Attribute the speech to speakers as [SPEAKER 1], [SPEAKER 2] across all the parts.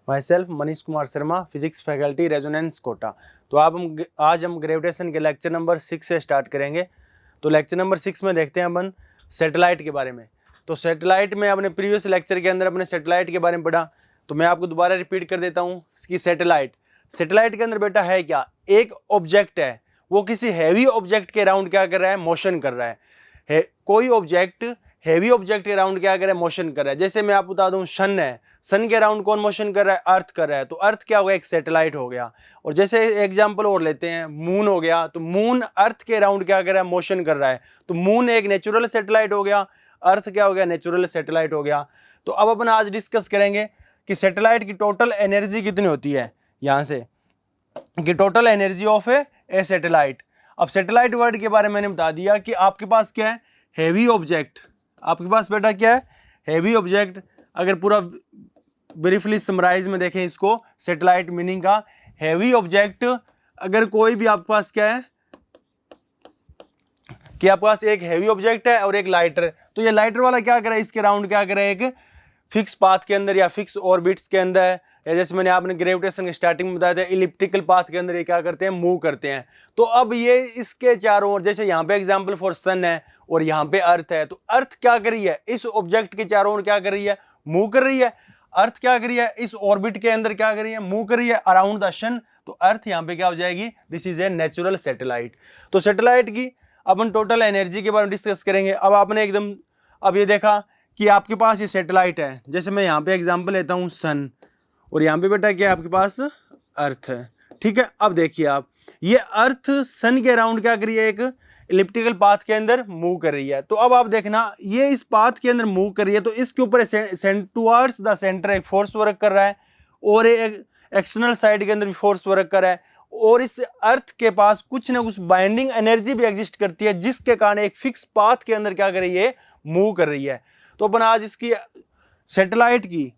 [SPEAKER 1] My self Manish Kumar Sharma, physics faculty, Resonance Kota. तो आज हम ग्रेविटेशन के लेक्चर नंबर 6 से स्टार्ट करेंगे। तो लेक्चर नंबर 6 में देखते हैं अपन सैटेलाइट के बारे में। तो सैटेलाइट में अपने प्रीवियस लेक्चर के अंदर अपने सैटेलाइट के बारे में पढ़ा, तो मैं आपको दोबारा रिपीट कर देता हूँ कि सैटेलाइट के अंदर बेटा है क्या, एक ऑब्जेक्ट है, वो किसी हैवी ऑब्जेक्ट के अराउंड क्या कर रहा है, मोशन कर रहा है। कोई ऑब्जेक्ट हैवी ऑब्जेक्ट के अराउंड क्या कर रहा है, मोशन कर रहा है। जैसे मैं आपको बता दूं सन है, सन के अराउंड कौन मोशन कर रहा है, अर्थ कर रहा है, तो अर्थ क्या होगा, एक सैटेलाइट हो गया। और जैसे एग्जांपल और लेते हैं, मून हो गया, तो मून अर्थ के अराउंड क्या कर रहा है, मोशन कर रहा है, तो मून एक नेचुरल सैटेलाइट हो गया, अर्थ क्या हो गया, नेचुरल सैटेलाइट हो गया। तो अब अपन आज डिस्कस करेंगे कि सैटेलाइट की टोटल एनर्जी कितनी होती है, यहां से कि total energy of a satellite. अब सैटेलाइट वर्ड के बारे में मैंने बता दिया कि आपके पास क्या है, हैवी ऑब्जेक्ट। आपके पास बेटा क्या है, हैवी ऑब्जेक्ट। अगर पूरा ब्रीफली समराइज में देखें इसको, सैटेलाइट मीनिंग का हैवी ऑब्जेक्ट, अगर कोई भी आपके पास क्या है कि आपके पास एक हैवी ऑब्जेक्ट है और एक लाइटर, तो ये लाइटर वाला क्या करे, इसके राउंड क्या करे, एक फिक्स पाथ के अंदर या फिक्स ऑर्बिट्स के अंदर, या जैसे मैंने आपने ग्रेविटेशन के स्टार्टिंग में बताया था, इलिप्टिकल पाथ के अंदर ये क्या करते हैं, मूव करते हैं। तो अब ये इसके चारों ओर, जैसे यहाँ पे एग्जांपल फॉर सन है और यहाँ पे अर्थ है, तो अर्थ क्या कर रही है, इस ऑब्जेक्ट के चारों ओर क्या कर रही है, मूव कर रही है। अर्थ क्या कर रही है, इस ऑर्बिट के अंदर क्या कर रही है, मूव कर रही है अराउंड द सन। तो अर्थ यहाँ पे क्या हो जाएगी, this is a natural satellite. तो सैटेलाइट की अपन टोटल एनर्जी के बारे में डिस्कस करेंगे। अब आपने एकदम अब ये देखा कि आपके पास ये सैटेलाइट है, जैसे मैं यहाँ पे एग्जांपल लेता हूँ सन, और यहाँ पे बेटा क्या है, आपके पास अर्थ है, ठीक है। अब देखिए आप, ये अर्थ सन के अराउंड क्या कर रही है, एक इलिप्टिकल पाथ के अंदर मूव कर रही है। तो अब आप देखना, ये इस पाथ के अंदर मूव कर रही है, तो इसके ऊपर टुवर्ड्स द सेंटर एक फोर्स वर्क कर रहा है, और एक एक्सटर्नल साइड के अंदर भी फोर्स वर्क कर रहा है, और इस अर्थ के पास कुछ ना कुछ बाइंडिंग एनर्जी भी एग्जिस्ट करती है, जिसके कारण एक फिक्स पाथ के अंदर क्या कर रही है, मूव कर रही है। तो अपन आज इसकी सैटेलाइट की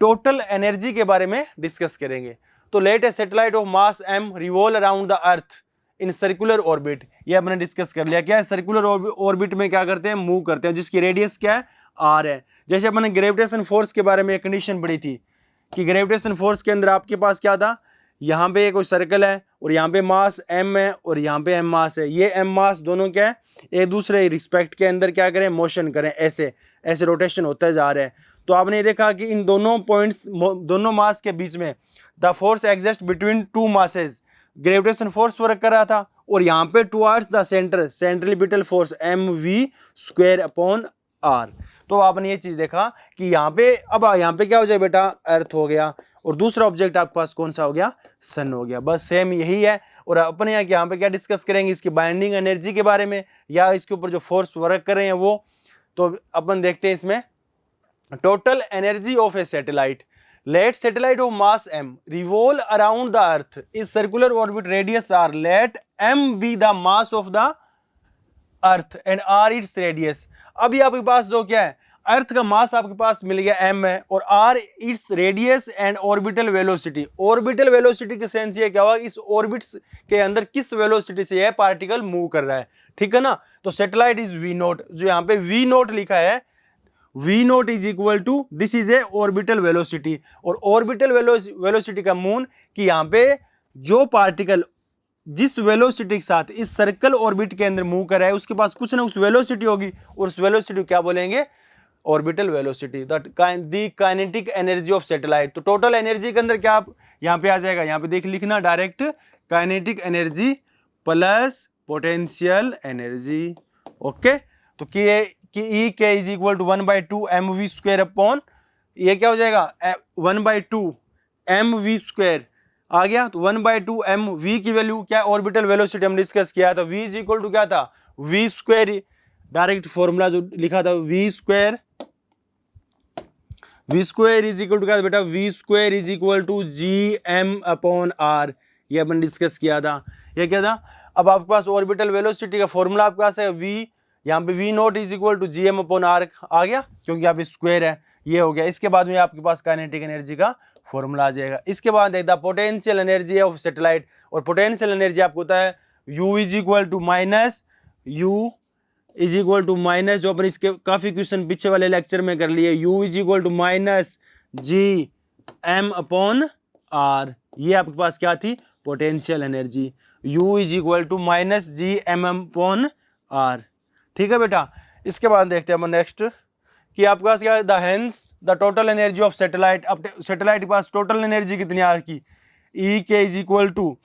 [SPEAKER 1] टोटल एनर्जी के बारे में डिस्कस करेंगे। तो let a satellite of mass m revolve around the earth in circular orbit, ये हमने डिस्कस कर लिया। क्या है, सर्कुलर ऑर्बिट में क्या करते हैं, मूव करते हैं, जिसकी रेडियस क्या है, r है। जैसे अपने ग्रेविटेशन फोर्स के बारे में एक कंडीशन पड़ी थी कि ग्रेविटेशन फोर्स के अंदर आपके पास क्या था, यहाँ पे कोई सर्कल है और यहाँ पे मास m है और यहाँ पे m मास है, ये m मास दोनों क्या है, एक दूसरे रिस्पेक्ट के अंदर क्या करें, मोशन करें, ऐसे ऐसे रोटेशन होता जा रहा है। तो आपने ये देखा कि इन दोनों पॉइंट्स, दोनों मास के बीच में the force exist between two masses, gravitation force work कर रहा था, और यहाँ पे towards the centre centripetal force mv² r। तो आपने ये चीज देखा कि यहाँ पे, अब यहाँ पे क्या हो जाए बेटा, अर्थ हो गया, और दूसरा ऑब्जेक्ट आपके पास कौन सा हो गया, सन हो गया। बस सेम यही है। और अपने यहाँ पे क्या डिस्कस करेंगे, इसकी बाइंडिंग एनर्जी के बारे में, या इसके ऊपर जो फोर्स वर्क कर रहे हैं वो। तो अपन देखते हैं इसमें total energy of a satellite. Let satellite of mass m revolve around the earth is circular orbit radius r, let m be the mass of the earth and r its radius. अभी आपके पास जो क्या है, अर्थ का मास आपके पास मिल गया m है, और r its radius and orbital velocity. Orbital velocity के सेंस ये क्या हुआ, इस ऑर्बिट्स के अंदर किस वेलोसिटी से यह पार्टिकल मूव कर रहा है, ठीक है ना। तो सैटेलाइट इज v0, जो यहाँ पे v0 लिखा है, v0 is equal to, this is a orbital velocity. और ऑर्बिटल वेलोसिटी का मून कि यहाँ पे जो पार्टिकल जिस वेलोसिटी के साथ इस सर्कल ऑर्बिट के अंदर मूव कर रहा है, उसके पास कुछ ना कुछ वेलोसिटी होगी, और उस वेलोसिटी क्या बोलेंगे, orbital velocity, the kinetic energy of satellite. तो टोटल एनर्जी के अंदर क्या आप यहाँ पे आ जाएगा, यहाँ पे देख लिखना direct, kinetic energy plus potential energy. Okay, तो कि ई के is equal to 1/2 mv² upon, ये क्या हो जाएगा, 1/2 mv² आ गया। तो 1/2 mv की वैल्यू क्या, ऑर्बिटल वेलोसिटी हम डिस्कस किया था, v इज इक्वल टू क्या था, v², डायरेक्ट फॉर्मूला जो लिखा था, v² इज इक्वल टू क्या बेटा, v² is equal to gm/r, ये अपन डिस्कस किया था। ये क्या था, अब आपके पास ऑर्बिटल वेलोसिटी का फॉर्मूला आपके पास है, v, यहाँ पे v0 is equal to gm/r आ गया, क्योंकि यहाँ पे स्क्वायर है, ये हो गया। इसके बाद में आपके पास काइनेटिक एनर्जी का फॉर्मूला आ जाएगा। इसके बाद देखता पोटेंशियल एनर्जी ऑफ सैटेलाइट, और पोटेंशियल एनर्जी आपको होता है u is equal to minus, जो अपन इसके काफी क्वेश्चन पीछे वाले लेक्चर में कर लिए, u is equal to minus g m/r, ये आपके पास क्या थी, potential energy. U is equal to minus Gm/r। ठीक है बेटा। इसके बाद देखते हैं हम नेक्स्ट कि आपके पास क्या है, the hence the total energy of satellite. अब सैटेलाइट के पास टोटल एनर्जी कितनी आ की, E इज इक्वल टू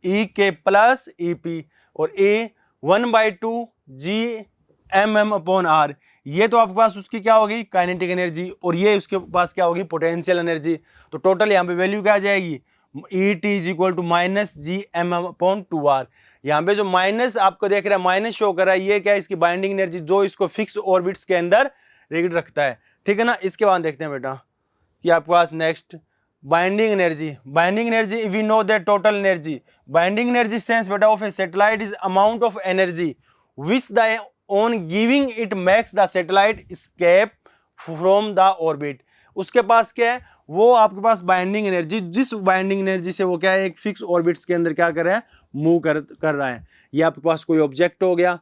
[SPEAKER 1] ई के प्लस EP, और ए 1/2 Gmm/r। ये तो आपके पास उसकी क्या होगी, काइनेटिक एनर्जी, और ये उसके पास क्या होगी, पोटेंशियल एनर्जी। तो टोटल यहाँ पे वैल्यू क्या आ जाएगी, ET is equal to minus Gm/2r। यहाँ पे जो माइनस आपको देख रहा है, माइनस शो कर रहा है, ये क्या है, इसकी बाइंडिंग एनर्जी जो इसको फिक्स ऑर्बिट्स के अंदर रिलेटेड रखता है। ठीक है ना। इसके बाद देखते हैं बेटा कि आपके पास next binding energy we know that total energy, binding energy sense बेटा of a satellite is amount of energy which the on giving it makes the satellite escape from the orbit. उसके पास क्या है, वो आपके पास बाइंडिंग एनर्जी, जिस binding energy से वो क्या है, एक फिक्स ऑर्बिट्स के अंदर क्या कर रहा है, मूव कर रहा है। ये आपके पास कोई ऑब्जेक्ट हो गया,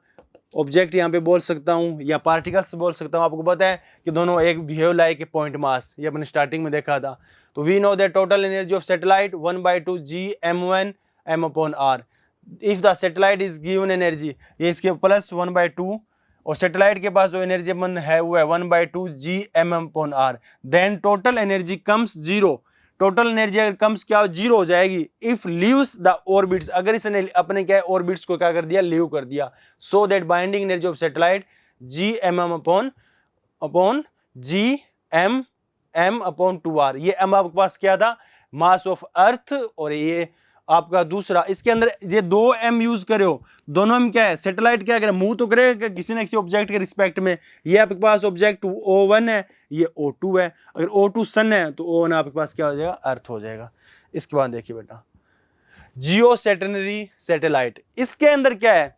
[SPEAKER 1] ऑब्जेक्ट यहाँ पे बोल सकता हूँ या पार्टिकल्स बोल सकता हूँ। आपको पता है कि दोनों एक behave like a point mass, ये अपने स्टार्टिंग में देखा था। तो we know that total energy of satellite 1/2 Gm/r। If the satellite is given energy, ये इसके प्लस 1/2, और सैटेलाइट के पास जो एनर्जी है वो है 1/2 Gm/r। Then total energy comes zero. Total energy अगर कम्स क्या जीरो हो जाएगी इफ लीव्स द ऑर्बिट्स, अगर इसने अपने क्या ऑर्बिट्स को क्या कर दिया, लीव कर दिया। So that binding energy of satellite Gmm/2r। ये m आपके पास क्या था, मास ऑफ अर्थ, और ये आपका दूसरा, इसके अंदर ये 2 m यूज करे हो, दोनों में क्या है, सैटेलाइट क्या करे, मूव तो करेगा किसी न किसी ऑब्जेक्ट के रिस्पेक्ट में। ये आपके पास ऑब्जेक्ट O1 है, ये O2 है। अगर O2 सन है तो O1 आपके पास क्या हो जाएगा, अर्थ हो जाएगा। इसके बाद देखिए बेटा जियो स्टेशनरी सैटेलाइट, इसके अंदर क्या है,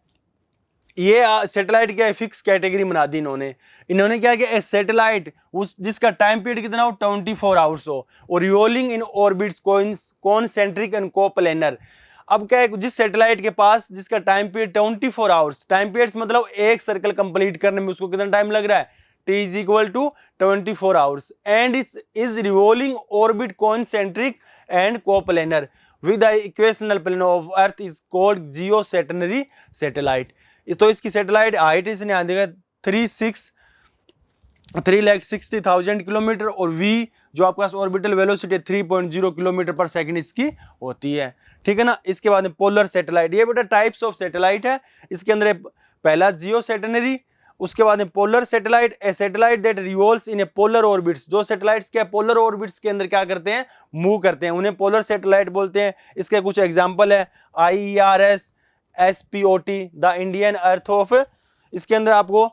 [SPEAKER 1] ये सैटेलाइट क्या है, फिक्स कैटेगरी बना दी इन्होंने क्या किया, सैटेलाइट उस जिसका टाइम पीरियड कितना हो, 24 आवर्स हो, और revolving in orbits concentric and coplanar. अब क्या है, जिस सैटेलाइट के पास जिसका time period 24 hours, time period मतलब एक सर्कल कंप्लीट करने में उसको कितना टाइम लग रहा है, T is equal to 24 hours, and is revolving orbit concentric and coplanar with the equational plane of earth is called geostationary satellite. तो इसकी सैटेलाइट हाइट इसने आ देगा 3,60,000 किलोमीटर, और v जो आपके पास ऑर्बिटल वेलोसिटी 3.0 किलोमीटर पर सेकंड इसकी होती है। ठीक है ना। इसके बाद में पोलर सैटेलाइट, ये बेटा टाइप्स ऑफ सैटेलाइट है। इसके अंदर पहला जियो स्टेशनरी, उसके बाद में polar satellite, A satellite that revolves in A polar orbits. जो सैटेलाइट्स क्या पोलर ऑर्बिट्स के अंदर क्या करते हैं, मूव करते हैं, उन्हें पोलर सैटेलाइट बोलते हैं। इसके कुछ एग्जांपल है, IERS, SPOT, the Indian earth of. इसके अंदर आपको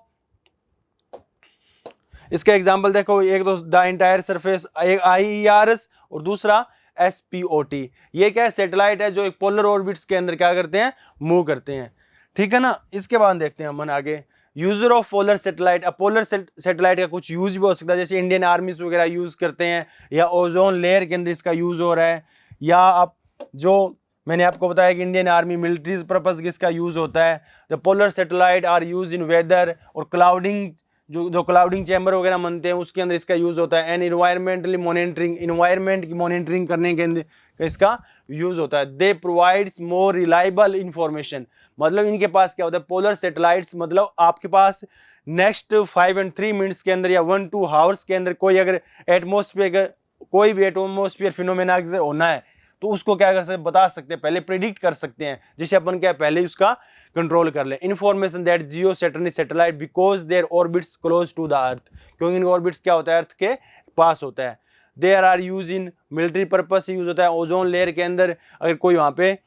[SPEAKER 1] इसका एग्जांपल देखो, एक तो द इंटायर सरफेस, एक IERS, और दूसरा SPOT। ये क्या है, सैटेलाइट है जो एक पोलर ऑर्बिट्स के अंदर क्या करते हैं, मूव करते हैं। ठीक है ना। इसके बाद देखते हैं हम आगे यूजर ऑफ पोलर सैटेलाइट। अब पोलर सैटेलाइट का कुछ यूज भी हो सकता है, जैसे इंडियन आर्मीज वगैरह यूज करते हैं, या ओजोन लेयर के अंदर इसका यूज हो रहा है, या आप जो मैंने आपको बताया कि इंडियन आर्मी मिलिट्रीज पर्पस इसका यूज होता है। The polar satellite are use in weather और क्लाउडिंग, जो क्लाउडिंग चैम्बर वगैरह बनते हैं उसके अंदर इसका यूज होता है। एंड इन्वायरमेंटली मॉनिटरिंग, इन्वायरमेंट की मॉनिटरिंग करने के अंदर इसका यूज होता है। They provides more reliable information, मतलब इनके पास क्या होता है, पोलर सैटेलाइट्स मतलब आपके पास नेक्स्ट 5 and 3 मिनट्स के अंदर या 1-2 आवर्स के अंदर कोई अगर एटमोस्फेयर, कोई भी एटमोस्फेयर फिनोमेना होना है तो उसको क्या कर सकते, बता सकते हैं, पहले प्रिडिक्ट कर सकते हैं, जिससे अपन क्या पहले उसका कंट्रोल कर ले। Information that geostationary satellite because their orbits close to the earth, क्योंकि इनके ऑर्बिट्स क्या होता है, अर्थ के पास होता है। There are use in military purpose से यूज होता है। ओजोन लेयर के अंदर अगर कोई वहाँ पे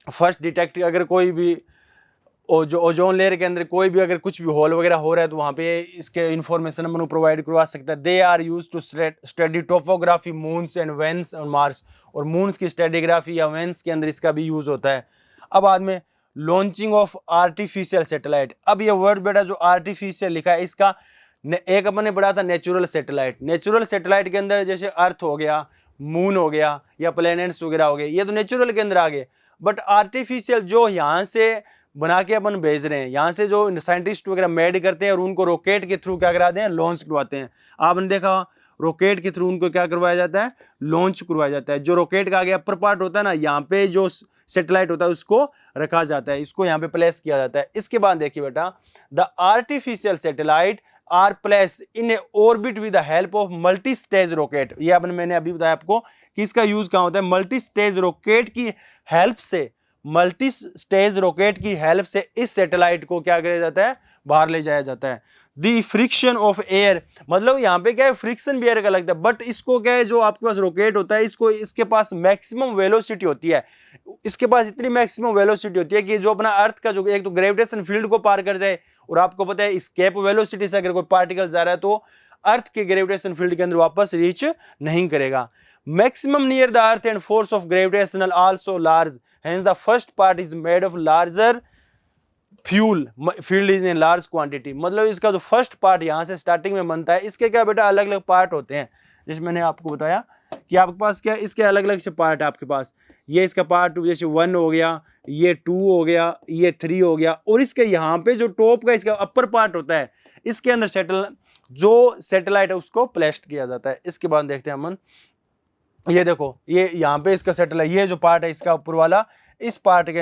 [SPEAKER 1] फर्स्ट डिटेक्ट, अगर कोई भी जो ओजोन लेयर के अंदर कोई भी अगर कुछ भी होल वगैरह हो रहा है तो वहाँ पे इसके इन्फॉर्मेशन हम प्रोवाइड करवा सकता है। They are use to study topography moons and veins on Mars, और मून्स की स्टडीग्राफी या वेन्स के अंदर इसका भी यूज होता है। अब बाद में लॉन्चिंग ऑफ आर्टिफिशियल सैटेलाइट। अब ये वर्ड बेटा जो आर्टिफिशियल लिखा है, इसका एक अपन ने पढ़ा था नेचुरल सैटेलाइट। नेचुरल सैटेलाइट के अंदर जैसे अर्थ हो गया, मून हो गया, या प्लैनेट्स वगैरह हो गए, ये तो नेचुरल के अंदर आ गए। बट आर्टिफिशियल जो यहाँ से बना के अपन भेज रहे हैं, यहाँ से जो साइंटिस्ट वगैरह मेड करते हैं और उनको रॉकेट के थ्रू क्या कराते हैं, लॉन्च करवाते हैं। आपने देखा रॉकेट के थ्रू उनको क्या करवाया जाता है, लॉन्च करवाया जाता है। जो रॉकेट का आगे अपर पार्ट होता है ना, यहाँ पे जो सैटेलाइट होता है उसको रखा जाता है, इसको यहाँ पे प्लेस किया जाता है। इसके बाद देखिए बेटा, the artificial satellite are place in a orbit with the help of multi stage rocket. ये आपने मैंने अभी बताया आपको कि इसका यूज कहाँ होता है, मल्टी स्टेज रॉकेट की हेल्प से, मल्टी स्टेज रॉकेट की हेल्प से इस सैटेलाइट को क्या किया जाता है, बाहर ले जाया जाता है। दी फ्रिक्शन ऑफ एयर, मतलब यहाँ पे क्या है, फ्रिक्शन भी एयर का लगता है, बट इसको क्या है, जो आपके पास रॉकेट होता है इसको, इसके पास मैक्सिमम वेलोसिटी होती है, इसके पास इतनी मैक्सिमम वेलोसिटी होती है कि जो अपना अर्थ का जो एक तो ग्रेविटेशन फील्ड को पार कर जाए, और आपको पता है एस्केप वेलोसिटी से अगर कोई पार्टिकल जा रहा है तो अर्थ के ग्रेविटेशन फील्ड के अंदर वापस रीच नहीं करेगा। Maximum near the earth and force of gravitational also large, hence the first part is made of larger fuel field is in large quantity. मतलब इसका जो फर्स्ट पार्ट यहाँ से स्टार्टिंग में बनता है, इसके क्या बेटा अलग अलग पार्ट होते हैं, जैसे मैंने आपको बताया कि आपके पास क्या, इसके अलग अलग से पार्ट है आपके पास। ये इसका पार्ट जैसे 1 हो गया, ये 2 हो गया, ये 3 हो गया, और इसके यहाँ पे जो टॉप का इसका अपर पार्ट होता है, इसके अंदर जो सैटेलाइट है उसको प्लेस्ड किया जाता है। इसके बाद देखते हैं अमन, ये देखो, ये यहाँ पे इसका सैटेलाइट, ये जो पार्ट है इसका ऊपर वाला, इस पार्ट के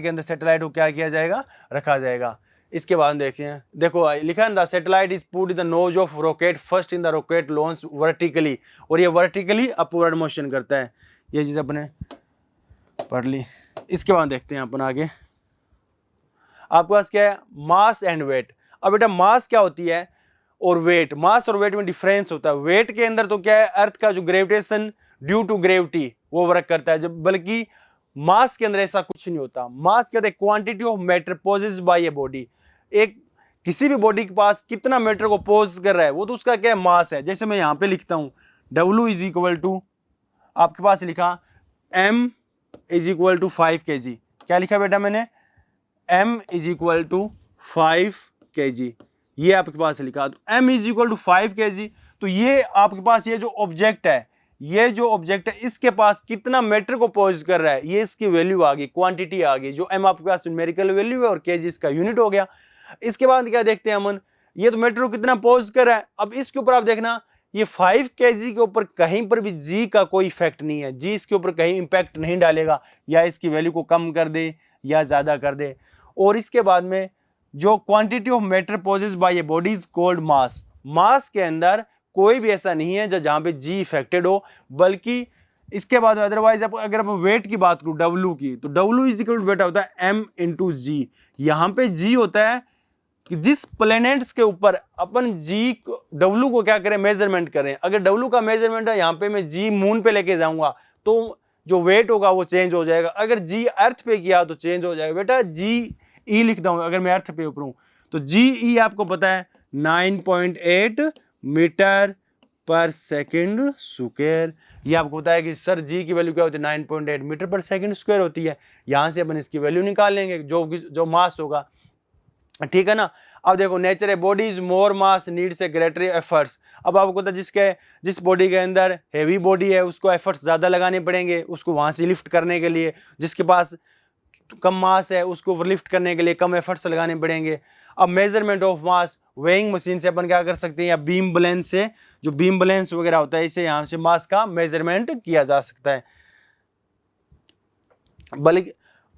[SPEAKER 1] अंदर सैटेलाइट को क्या किया जाएगा, रखा जाएगा। इसके बाद देखते हैं, देखो लिखा है the satellite is put in the nose of rocket first in the rocket launch vertically, और ये वर्टिकली अपवर्ड मोशन करता है। ये चीज अपने पढ़ ली। इसके बाद देखते हैं अपन आगे, आपके पास क्या है, मास एंड वेट। अब बेटा मास क्या होती है और वेट, मास और वेट में डिफरेंस होता है। वेट के अंदर तो क्या है, अर्थ का जो ग्रेविटेशन ड्यू टू ग्रेविटी वो वर्क करता है, जब बल्कि मास के अंदर ऐसा कुछ नहीं होता। मास कहते हैं quantity of matter possess by a body, एक किसी भी बॉडी के पास कितना मैटर को पोज कर रहा है वो तो उसका क्या है, मास है। जैसे मैं यहाँ पे लिखता हूँ W इज इक्वल टू, आपके पास लिखा M is equal to 5 kg। क्या लिखा बेटा मैंने, M is equal to 5 kg, ये आपके पास लिखा। तो M is equal to 5 kg, तो ये आपके पास ये जो ऑब्जेक्ट है, इसके पास कितना मैटर को पोज कर रहा है, ये इसकी वैल्यू आ गई, क्वांटिटी आ गई। जो M आपके पास न्यूमेरिकल वैल्यू है और kg इसका यूनिट हो गया। इसके बाद क्या देखते हैं अमन, ये तो मैटर को कितना पोज कर रहा है। अब इसके ऊपर आप देखना, ये 5 kg के ऊपर कहीं पर भी g का कोई इफेक्ट नहीं है, g इसके ऊपर कहीं इंपैक्ट नहीं डालेगा, या इसकी वैल्यू को कम कर दे या ज्यादा कर दे। और इसके बाद में जो quantity of matter possess by a body is called mass. Mass के अंदर कोई भी ऐसा नहीं है जहां पे g इफेक्टेड हो, बल्कि इसके बाद अदरवाइज अगर आप वेट की बात करूं W की, तो W इज इक्वल टू बेटा होता है M इंटू G। यहाँ पे G होता है कि जिस प्लेनेट्स के ऊपर अपन W को क्या करें, मेजरमेंट करें। अगर W का मेजरमेंट है, यहाँ पे मैं G मून पे लेके जाऊंगा तो जो वेट होगा वो चेंज हो जाएगा। अगर G अर्थ पे किया तो चेंज हो जाएगा। बेटा GE लिखता हूं, अगर मैं अर्थ पे ऊपर हूं तो GE आपको पता है 9.8 मीटर पर सेकंड स्क्वायर। ये आपको पता है कि सर G की वैल्यू क्या होती है, 9.8 मीटर पर सेकंड स्क्वायर होती है। यहां से अपन इसकी वैल्यू निकाल लेंगे जो मास होगा, ठीक है ना। अब देखो, नेचर है body is more mass needs a greater efforts. अब आपको पता है जिस बॉडी के अंदर हेवी बॉडी है उसको एफर्ट्स ज्यादा लगाने पड़ेंगे उसको वहां से लिफ्ट करने के लिए, जिसके पास कम मास है उसको लिफ्ट करने के लिए कम एफर्ट्स लगाने पड़ेंगे। अब measurement of mass weighing machine से अपन क्या कर सकते हैं, या बीम बैलेंस से, जो बीम बैलेंस वगैरह होता है, इससे यहाँ से मास का मेजरमेंट किया जा सकता है। बल्कि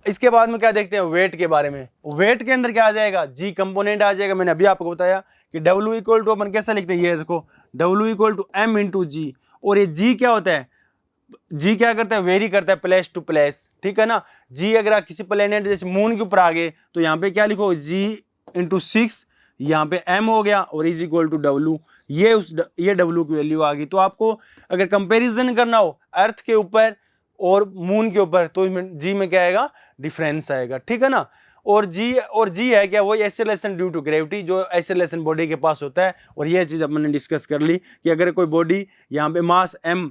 [SPEAKER 1] इसके बाद में क्या देखते हैं, वेट के बारे में। वेट के अंदर क्या आ जाएगा, G कंपोनेंट आ जाएगा। मैंने अभी आपको बताया कि W इक्वल टू अपन कैसे लिखते हैं, ये देखो W equal to M into G। और ये G क्या होता है, G क्या करता है, वेरी करता है प्लेस टू प्लेस, ठीक है ना। G अगर किसी प्लेनेट जैसे मून के ऊपर आ गए तो यहाँ पे क्या लिखो, G इंटू 6, यहाँ पे M हो गया और इज इक्वल टू W। ये W की वैल्यू आ गई। तो आपको अगर कंपेरिजन करना हो अर्थ के ऊपर और मून के ऊपर तो G में क्या आएगा, डिफरेंस आएगा, ठीक है ना। और G है क्या, वो एक्सेलरेशन ड्यू टू ग्रेविटी, जो एक्सेलरेशन बॉडी के पास होता है। और ये चीज हमने डिस्कस कर ली कि अगर कोई बॉडी यहाँ पे मास M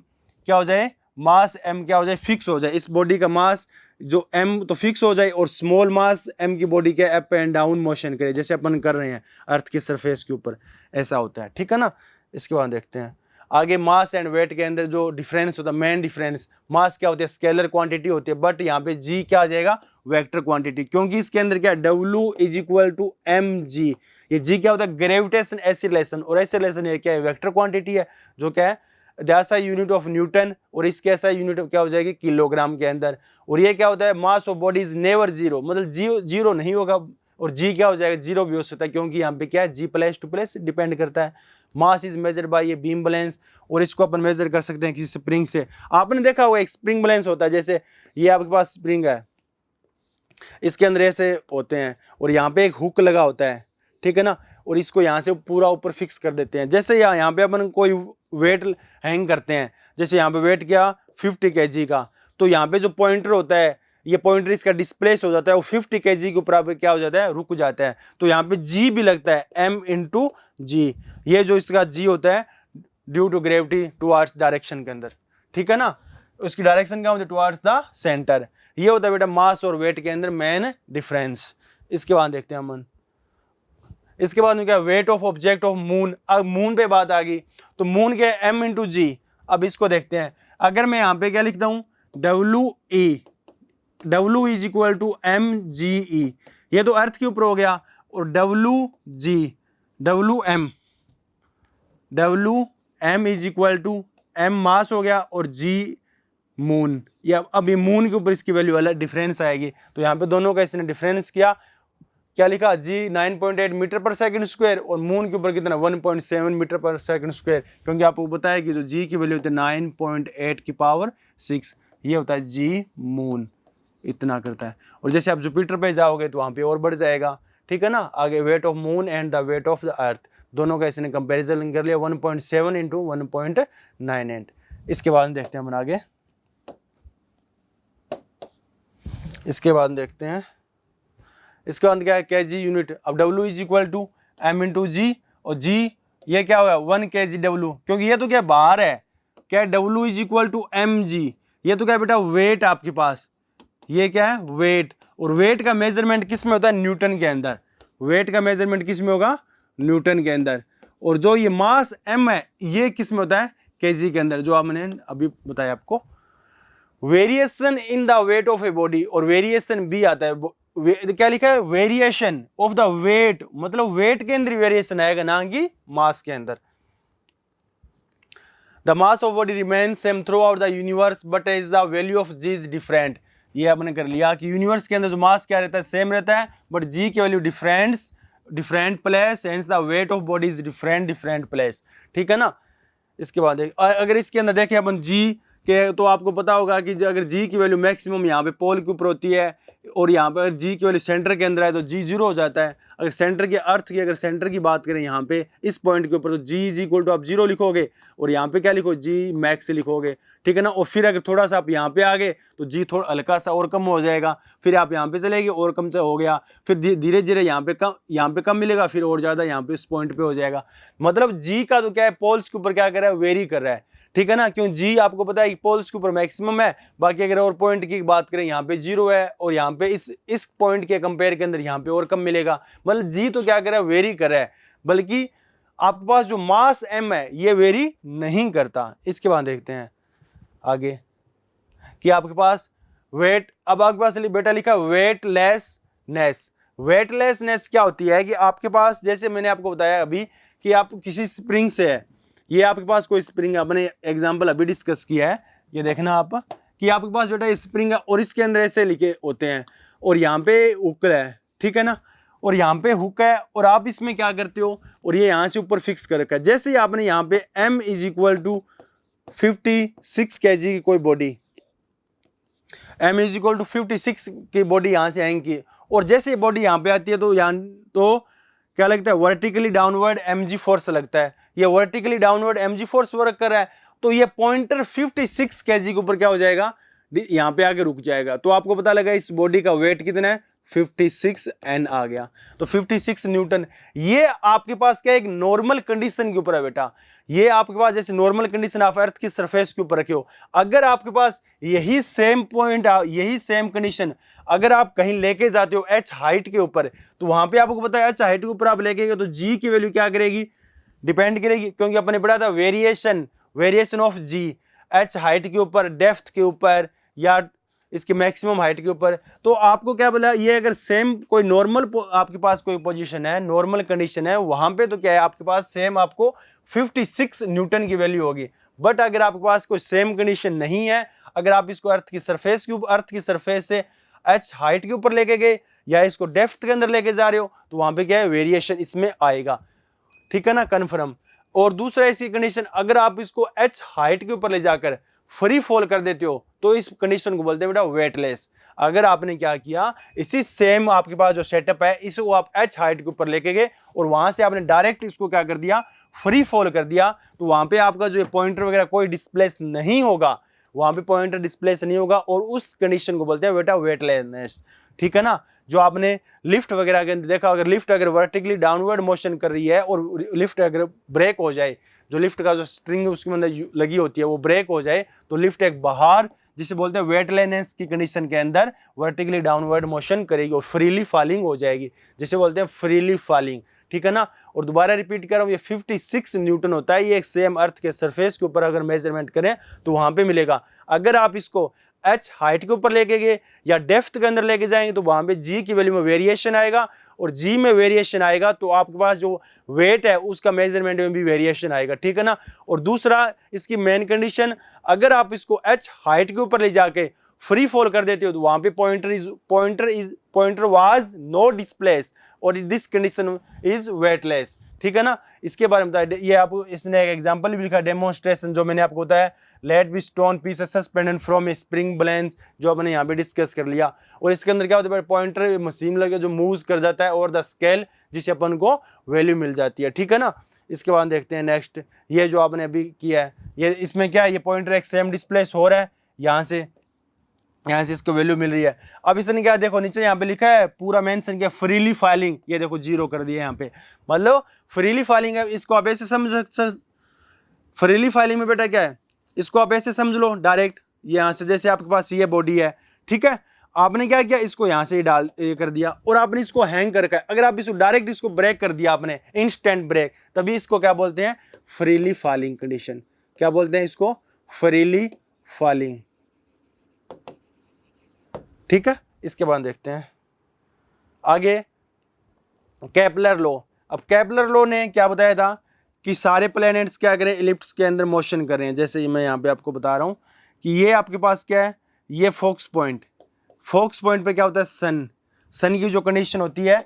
[SPEAKER 1] क्या हो जाए, फिक्स हो जाए, इस बॉडी का मास जो M तो फिक्स हो जाए और स्मॉल मास M की बॉडी के अप एंड डाउन मोशन करे, जैसे अपन कर रहे हैं अर्थ के सरफेस के ऊपर, ऐसा होता है, ठीक है ना। इसके बाद देखते हैं, आगे मास एंड वेट के अंदर जो डिफरेंस होता है, मेन डिफरेंस, मास क्या होती है, स्केलर क्वांटिटी होती है, बट यहाँ पे जी क्या आ जाएगा, वेक्टर क्वांटिटी, क्योंकि इसके अंदर क्या है, W is equal to mg। ये जी क्या होता है, ग्रेविटेशन एक्सीलरेशन, और एक्सीलरेशन ये क्या है, वेक्टर क्वांटिटी है, जो क्या है जैसा यूनिट ऑफ न्यूटन, और इसके ऐसा यूनिट क्या हो जाएगी, किलोग्राम के अंदर। और ये क्या होता है, मास of body is never zero, मतलब जीरो नहीं होगा, और जी क्या हो जाएगा, जीरो भी हो सकता है, क्योंकि यहाँ पे क्या है, जी प्लेस टू प्लेस डिपेंड करता है। मास इज मेजर बाय ये बीम बैलेंस, और इसको अपन मेजर कर सकते हैं किसी स्प्रिंग से। आपने देखा होगा एक स्प्रिंग बैलेंस होता है, जैसे ये आपके पास स्प्रिंग है, इसके अंदर ऐसे होते हैं, और यहाँ पे एक हुक लगा होता है, ठीक है ना, और इसको यहाँ से पूरा ऊपर फिक्स कर देते हैं। जैसे यहाँ पे अपन कोई वेट हैंग करते हैं, जैसे यहाँ पे वेट क्या 50 kg का, तो यहाँ पे जो पॉइंटर होता है, ये पॉइंटर इसका डिस्प्लेस हो जाता है, वो 50 kg के ऊपर क्या हो जाता है, रुक जाता है, तो यहाँ पे जी भी लगता है, m इंटू जी। ये जो इसका जी होता है due to gravity towards direction के अंदर, ठीक है ना, उसकी डायरेक्शन क्या होती है, टुवार्ड्स द सेंटर। ये होता है बेटा मास और वेट के अंदर मेन डिफरेंस। इसके बाद देखते हैं हम, इसके बाद में क्या, weight of object of moon. अब मून पे बात आ गई, तो मून के m इंटू जी। अब इसको देखते हैं, अगर मैं यहाँ पे क्या लिखता हूँ, W is equal to mge, ये तो अर्थ के ऊपर हो गया, और WM is equal to m mass हो गया, और g मून, या अब ये मून के ऊपर इसकी वैल्यू अलग डिफरेंस आएगी। तो यहाँ पे दोनों का इसने डिफरेंस किया, क्या लिखा, जी 9.8 मीटर पर सेकंड स्क्वायर, और मून के ऊपर कितना 1.7 मीटर पर सेकंड स्क्वायर, क्योंकि आपको बताया कि जो जी की वैल्यू होती है 9.8 की पावर 6, ये होता है जी मून, इतना करता है। और जैसे आप जुपिटर पे जाओगे तो वहाँ पे और बढ़ जाएगा, ठीक है ना। आगे weight of moon and the weight of the अर्थ, दोनों का इसने कंपेरिजन कर लिया, 1.7 इंटू 1.98। इसके बाद देखते हैं हम आगे, इसके बाद देखते हैं, इसके बाद क्या है, kg यूनिट। अब W is equal to m into g, और g ये क्या होगा 1 kgW, क्योंकि ये तो क्या बाहर है, क्या W is equal to mg, ये तो क्या बेटा वेट आपके पास, ये क्या है वेट, और वेट का मेजरमेंट किस में होता है, न्यूटन के अंदर। वेट का मेजरमेंट किस में होगा, न्यूटन के अंदर। और जो ये मास m है, ये किस में होता है, kg के अंदर, जो आपने अभी बताया आपको। Variation in the weight of a body, और वेरिएशन भी आता है, क्या लिखा है, वेरिएशन ऑफ द वेट, मतलब वेट के अंदर वेरिएशन आएगा, ना कि मास के अंदर। The mass of body remains same throughout the universe, but is the value of g is different. ये आपने कर लिया कि यूनिवर्स के अंदर जो मास क्या रहता है, सेम रहता है, बट जी की value different place, hence the weight of body is different place, ठीक है ना। इसके बाद अगर इसके अंदर देखें अपन जी के, तो आपको पता होगा कि अगर जी की वैल्यू मैक्सिमम यहाँ पे पोल के ऊपर होती है, और यहाँ पर अगर जी की वैल्यू सेंटर के अंदर है तो जी जीरो हो जाता है। अगर सेंटर के अर्थ की, अगर सेंटर की बात करें यहाँ पे इस पॉइंट के ऊपर, तो जी इज इक्वल टू आप जीरो लिखोगे, और यहाँ पे क्या लिखो, जी मैक्स लिखोगे, ठीक है ना। और फिर अगर थोड़ा सा आप यहाँ पे आ गए तो जी थोड़ा हल्का सा और कम हो जाएगा, फिर आप यहाँ पे चले गए और कम से हो गया, फिर धीरे धीरे यहाँ पे कम मिलेगा, फिर और ज़्यादा यहाँ पे इस पॉइंट पे हो जाएगा। मतलब जी का तो क्या है, पोल्स के ऊपर क्या कर रहा है, वेरी कर रहा है, ठीक है ना। क्यों, जी आपको पता है कि पोल्स के ऊपर मैक्सिमम है, बाकी अगर और पॉइंट की बात करें यहाँ पे जीरो है, और यहाँ पे इस पॉइंट के कंपेयर के अंदर यहाँ पे और कम मिलेगा। मतलब जी तो क्या कर रहा है, वेरी कर रहा है, बल्कि आपके पास जो मास m है ये वेरी नहीं करता। इसके बाद देखते हैं आगे कि आपके पास वेट, अब आपके पास बेटा लिखा वेटलेसनेस। वेटलेसनेस क्या होती है कि आपके पास, जैसे मैंने आपको बताया अभी कि आप किसी स्प्रिंग से है, ये आपके पास कोई स्प्रिंग, अपने एग्जांपल अभी डिस्कस किया है, ये देखना आप कि आपके पास बेटा ये स्प्रिंग है, और इसके अंदर ऐसे लिखे होते हैं, और यहाँ पे हुक है, ठीक है ना, और यहाँ पे हुक है, और आप इसमें क्या करते हो, और ये यहाँ से ऊपर फिक्स कर रखा है। जैसे ही आपने यहाँ पे m is equal to 56 kg की कोई body, m is equal to 56 की बॉडी यहाँ से हैंग की, और जैसे ये बॉडी यहाँ पे आती है तो यहाँ तो क्या लगता है, वर्टिकली डाउनवर्ड mg फोर्स लगता है। ये vertically downward mg force work कर रहा है, तो ये पॉइंटर 56 kg के ऊपर क्या हो जाएगा, यहाँ पे आके रुक जाएगा। तो आपको पता लगा इस बॉडी का वेट कितना है, 56 N आ गया, तो 56 न्यूटन। ये आपके पास क्या एक नॉर्मल कंडीशन के ऊपर है बेटा, ये आपके पास जैसे नॉर्मल कंडीशन आप अर्थ की सरफेस के ऊपर रखे हो, अगर आपके पास यही सेम पॉइंट, यही सेम कंडीशन अगर आप कहीं लेके जाते हो h हाइट के ऊपर, तो वहां पे आपको पता है h हाइट के ऊपर आप लेके गए तो g की वैल्यू क्या करेगी, डिपेंड करेगी, क्योंकि अपने पढ़ा था variation variation of g, h height के ऊपर, डेप्थ के ऊपर, या इसकी मैक्सिमम हाइट के ऊपर। तो आपको क्या बोला, ये अगर सेम कोई नॉर्मल आपके पास कोई पोजीशन है, नॉर्मल कंडीशन है, वहां पे तो क्या है आपके पास सेम आपको 56 न्यूटन की वैल्यू होगी। बट अगर आपके पास कोई सेम कंडीशन नहीं है, अगर आप इसको अर्थ की सरफेस से एच हाइट के ऊपर लेके गए या इसको डेप्थ के अंदर लेके जा रहे हो, तो वहां पे क्या है वेरिएशन इसमें आएगा, ठीक है ना, कन्फर्म। और दूसरा ऐसी कंडीशन, अगर आप इसको एच हाइट के ऊपर ले जाकर फ्री फॉल कर देते हो, तो इस कंडीशन को बोलते हैं बेटा वेटलेस। अगर आपने क्या किया, इसी सेम आपके पास जो सेटअप है, इसको आप एच हाइट के ऊपर लेके गए और वहां से आपने डायरेक्ट इसको क्या कर दिया, फ्री फॉल कर दिया, तो वहां पे आपका जो पॉइंटर वगैरह कोई डिस्प्लेस नहीं होगा, वहां पे पॉइंटर डिस्प्लेस नहीं होगा, और उस कंडीशन को बोलते हैं बेटा वेटलेसनेस, ठीक है ना। जो आपने लिफ्ट वगैरह के अंदर देखा, अगर लिफ्ट अगर वर्टिकली डाउनवर्ड मोशन कर रही है और लिफ्ट अगर ब्रेक हो जाए, जो लिफ्ट का जो स्ट्रिंग उसके अंदर लगी होती है वो ब्रेक हो जाए, तो लिफ्ट एक बाहर, जिसे बोलते हैं वेटलेसनेस की कंडीशन के अंदर वर्टिकली डाउनवर्ड मोशन करेगी और फ्रीली फॉलिंग हो जाएगी, जिसे बोलते हैं फ्रीली फॉलिंग, ठीक है ना। और दोबारा रिपीट कर रहा हूं, ये 56 न्यूटन होता है, ये एक सेम अर्थ के सरफेस के ऊपर अगर मेजरमेंट करें तो वहां पे मिलेगा। अगर आप इसको एच हाइट के ऊपर लेके गए या डेप्थ के अंदर लेके जाएंगे, तो वहां पे जी की वैल्यू में वेरिएशन आएगा, और जी में वेरिएशन आएगा तो आपके पास जो वेट है उसका मेजरमेंट में भी वेरिएशन आएगा, ठीक है ना। और दूसरा इसकी मेन कंडीशन, अगर आप इसको एच हाइट के ऊपर ले जाके फ्री फॉल कर देते हो, तो वहां पे पॉइंटर वाज नो डिस्प्लेस और दिस कंडीशन इज वेटलेस, ठीक है ना। इसके बारे में बताया, ये आपको इसने एक एग्जांपल भी लिखा, डेमोन्स्ट्रेशन, जो मैंने आपको बताया, let be stone pieces suspended from a spring balance, जो अपने यहाँ पे डिस्कस कर लिया। और इसके अंदर क्या होता है, पॉइंटर मशीन लगे जो मूव कर जाता है और द स्केल, जिससे अपन को वैल्यू मिल जाती है, ठीक है ना। इसके बाद देखते हैं नेक्स्ट, ये जो आपने अभी किया है, ये इसमें क्या है, ये पॉइंटर एक सेम डिस्प्लेस हो रहा है, यहाँ से इसको वैल्यू मिल रही है। अब इसने क्या, देखो नीचे यहाँ पे लिखा है पूरा मेंशन किया, फ्रीली फाइलिंग, ये देखो जीरो कर दिया यहाँ पे, मतलब फ्रीली फाइलिंग है। इसको आप ऐसे समझ, फ्रीली फाइलिंग में बेटा क्या है, इसको आप ऐसे समझ लो डायरेक्ट, यहाँ से जैसे आपके पास ये बॉडी है, ठीक है, आपने क्या किया, इसको यहाँ से डाल कर दिया और आपने इसको हैंग कर रखा है। अगर आप इसको डायरेक्ट इसको ब्रेक कर दिया आपने, इंस्टेंट ब्रेक, तभी इसको क्या बोलते हैं, फ्रीली फॉलिंग कंडीशन। क्या बोलते हैं इसको, फ्रीली फॉलिंग, ठीक है। इसके बाद देखते हैं आगे केपलर लॉ। अब केपलर लॉ ने क्या बताया था कि सारे प्लैनेट्स क्या करें, इलिप्स के अंदर मोशन कर रहे हैं। जैसे मैं यहाँ पे आपको बता रहा हूँ कि ये आपके पास क्या है, ये फोकस पॉइंट पे क्या होता है, सन की जो कंडीशन होती है,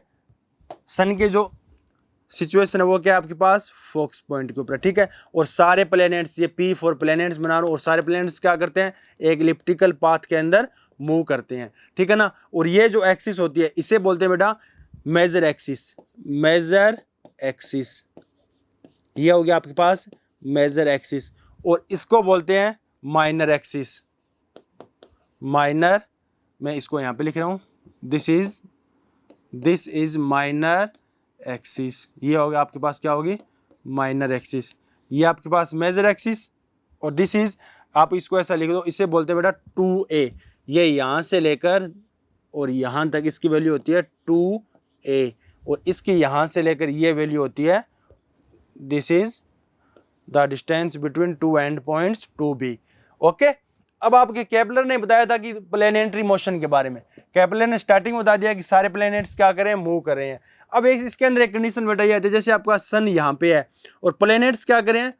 [SPEAKER 1] सन के जो सिचुएशन है वो क्या है आपके पास, फोकस पॉइंट के ऊपर, ठीक है। और सारे प्लैनेट्स, ये P4 प्लैनेट्स बना रहा हूँ, और सारे प्लैनेट्स क्या करते हैं, एक इलिप्टिकल पाथ के अंदर मूव करते हैं, ठीक है ना। और ये जो एक्सिस होती है इसे बोलते हैं बेटा मेजर एक्सिस, ये हो गया आपके पास मेजर एक्सिस, और इसको बोलते हैं माइनर एक्सिस। माइनर, मैं इसको यहाँ पे लिख रहा हूँ, दिस इज माइनर एक्सिस, ये होगा आपके पास क्या होगी, माइनर एक्सिस। ये आपके पास मेजर एक्सिस, और दिस इज, आप इसको ऐसा लिख दो, इसे बोलते हैं बेटा 2a। ये यहाँ से लेकर और यहाँ तक इसकी वैल्यू होती है 2a, और इसकी यहाँ से लेकर ये वैल्यू होती है, this is the distance between two and points 2b, okay. अब आपके केपलर ने बताया था कि प्लैनेटरी मोशन के बारे में, केपलर ने स्टार्टिंग में बता दिया कि सारे प्लैनेट्स क्या कर रहे हैं, मूव कर रहे हैं। अब एक इसके अंदर एक कंडीशन बताई जाती है, जैसे आपका सन यहाँ पे है और प्लैनेट्स क्या कर रहे हैं,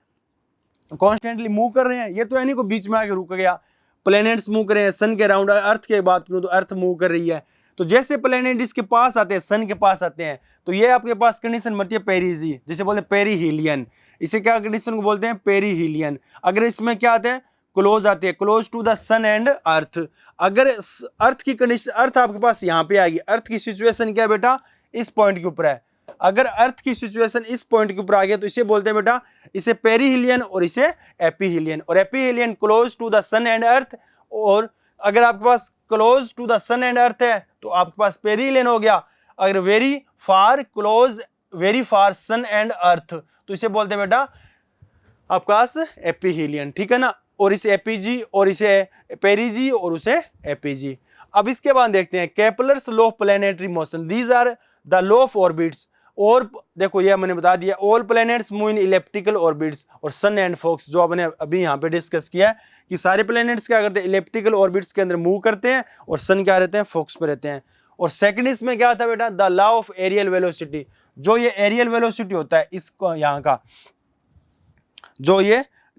[SPEAKER 1] कॉन्स्टेंटली मूव कर रहे हैं। ये तो है नहीं को बीच में आके रुक गया, प्लैनेट्स मूव कर रहे हैं सन के अराउंड। अर्थ की बात करूं तो अर्थ मूव कर रही है, तो जैसे प्लैनेट इसके पास आते हैं, सन के पास आते हैं, तो ये आपके पास कंडीशन बनती है पेरिजी, जिसे बोलते हैं पेरीहीलियन। इसे क्या कंडीशन को बोलते हैं, पेरीहीलियन। अगर इसमें क्या आते हैं, क्लोज आते हैं, close to the sun and earth. अगर अर्थ की कंडीशन, अर्थ आपके पास यहाँ पे आएगी, अर्थ की सिचुएशन क्या है बेटा, इस पॉइंट के ऊपर है। अगर अर्थ की सिचुएशन इस पॉइंट के ऊपर आ गया तो इसे बोलते हैं बेटा, इसे पेरीहीलियन और इसे एपीहीलियन। और aphelion close to the sun and earth, और अगर आपके पास close to the sun and earth है तो आपके पास पेरीहीलियन हो गया। अगर वेरी फार सन एंड अर्थ तो इसे बोलते हैं बेटा आपके पास एपीहीलियन, ठीक है ना। और इसे एपीजी और इसे पेरीजी और उसे एपीजी। अब इसके बाद देखते हैं Kepler's law of planetary motion, these are the law of orbits. और देखो ये मैंने बता दिया, all planets move in elliptical orbits, और सन एंड फोक्स जो आपने अभी यहाँ पे डिस्कस किया है कि सारे प्लैनेट्स क्या करते हैं, इलिप्टिकल ऑर्बिट्स के अंदर मूव करते हैं, और सन क्या रहते हैं, फोक्स पे रहते हैं। और सेकंड इसमें क्या था बेटा, the law of areal velocity, जो ये एरियल वेलोसिटी होता है इसको यहाँ का,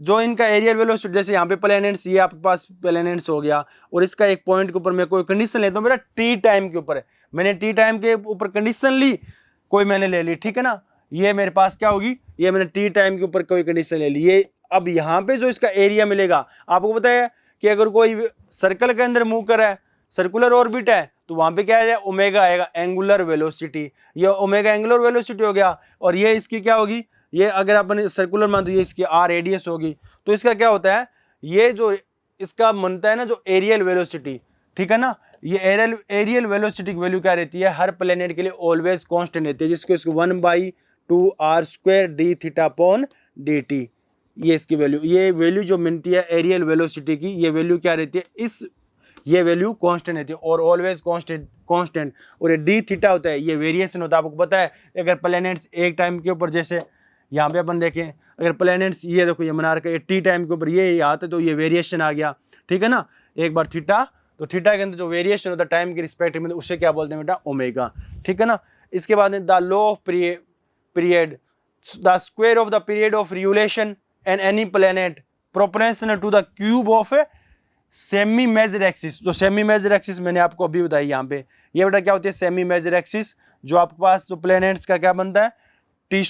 [SPEAKER 1] जो इनका एरियल वेलोसिटी, जैसे यहाँ पे प्लैनेट्स, ये आपके पास प्लैनेट्स हो गया, और इसका एक पॉइंट के ऊपर मैं कोई कंडीशन लेता हूँ बेटा, टी टाइम के ऊपर है, मैंने टी टाइम के ऊपर कंडीशन ली, कोई मैंने ले ली, ठीक है ना, ये मेरे पास क्या होगी, ये मैंने टी टाइम के ऊपर कोई कंडीशन ले ली, ये अब यहाँ पे जो इसका एरिया मिलेगा, आपको पता है कि अगर कोई सर्कल के अंदर मूव कर रहा है, सर्कुलर ऑर्बिट है, तो वहां पे क्या है, ओमेगा आएगा, एंगुलर वेलोसिटी, ये ओमेगा एंगुलर वेलोसिटी हो गया, और ये इसकी क्या होगी, ये अगर अपन सर्कुलर मान तो ये इसकी आर रेडियस होगी, तो इसका क्या होता है, ये जो इसका बनता है ना जो एरियल वेलोसिटी, ठीक है ना, ये एरियल वेलोसिटी की वैल्यू क्या रहती है, हर प्लेनेट के लिए ऑलवेज कांस्टेंट रहती है, जिसको इसको 1/2r² d theta upon dt, ये इसकी वैल्यू, ये वैल्यू जो मिलती है एरियल वेलोसिटी की, ये वैल्यू क्या रहती है, ये वैल्यू कांस्टेंट रहती है, और ऑलवेज कांस्टेंट, और ये डी थीटा होता है, ये वेरिएशन होता है, आपको पता है अगर प्लैनेट्स एक टाइम के ऊपर, जैसे यहाँ पे अपन देखें, अगर प्लैनेट्स ये देखो ये मनार का टी टाइम के ऊपर ये आता है, तो ये वेरिएशन आ गया, ठीक है ना, एक बार थीटा, तो थीटा के अंदर जो वेरिएशन होता है टाइम के रिस्पेक्टिव में, तो उसे क्या बोलते हैं बेटा, ओमेगा, ठीक है ना। इसके बाद the law of period, the square of the period of revolution and any planet proportional to the cube of semi major axis, जो सेमी मेजर एक्सिस मैंने आपको अभी बताई यहाँ पे, ये बेटा क्या होती है, सेमी मेजर एक्सिस, जो आपके पास जो प्लैनेट्स का क्या बनता है, t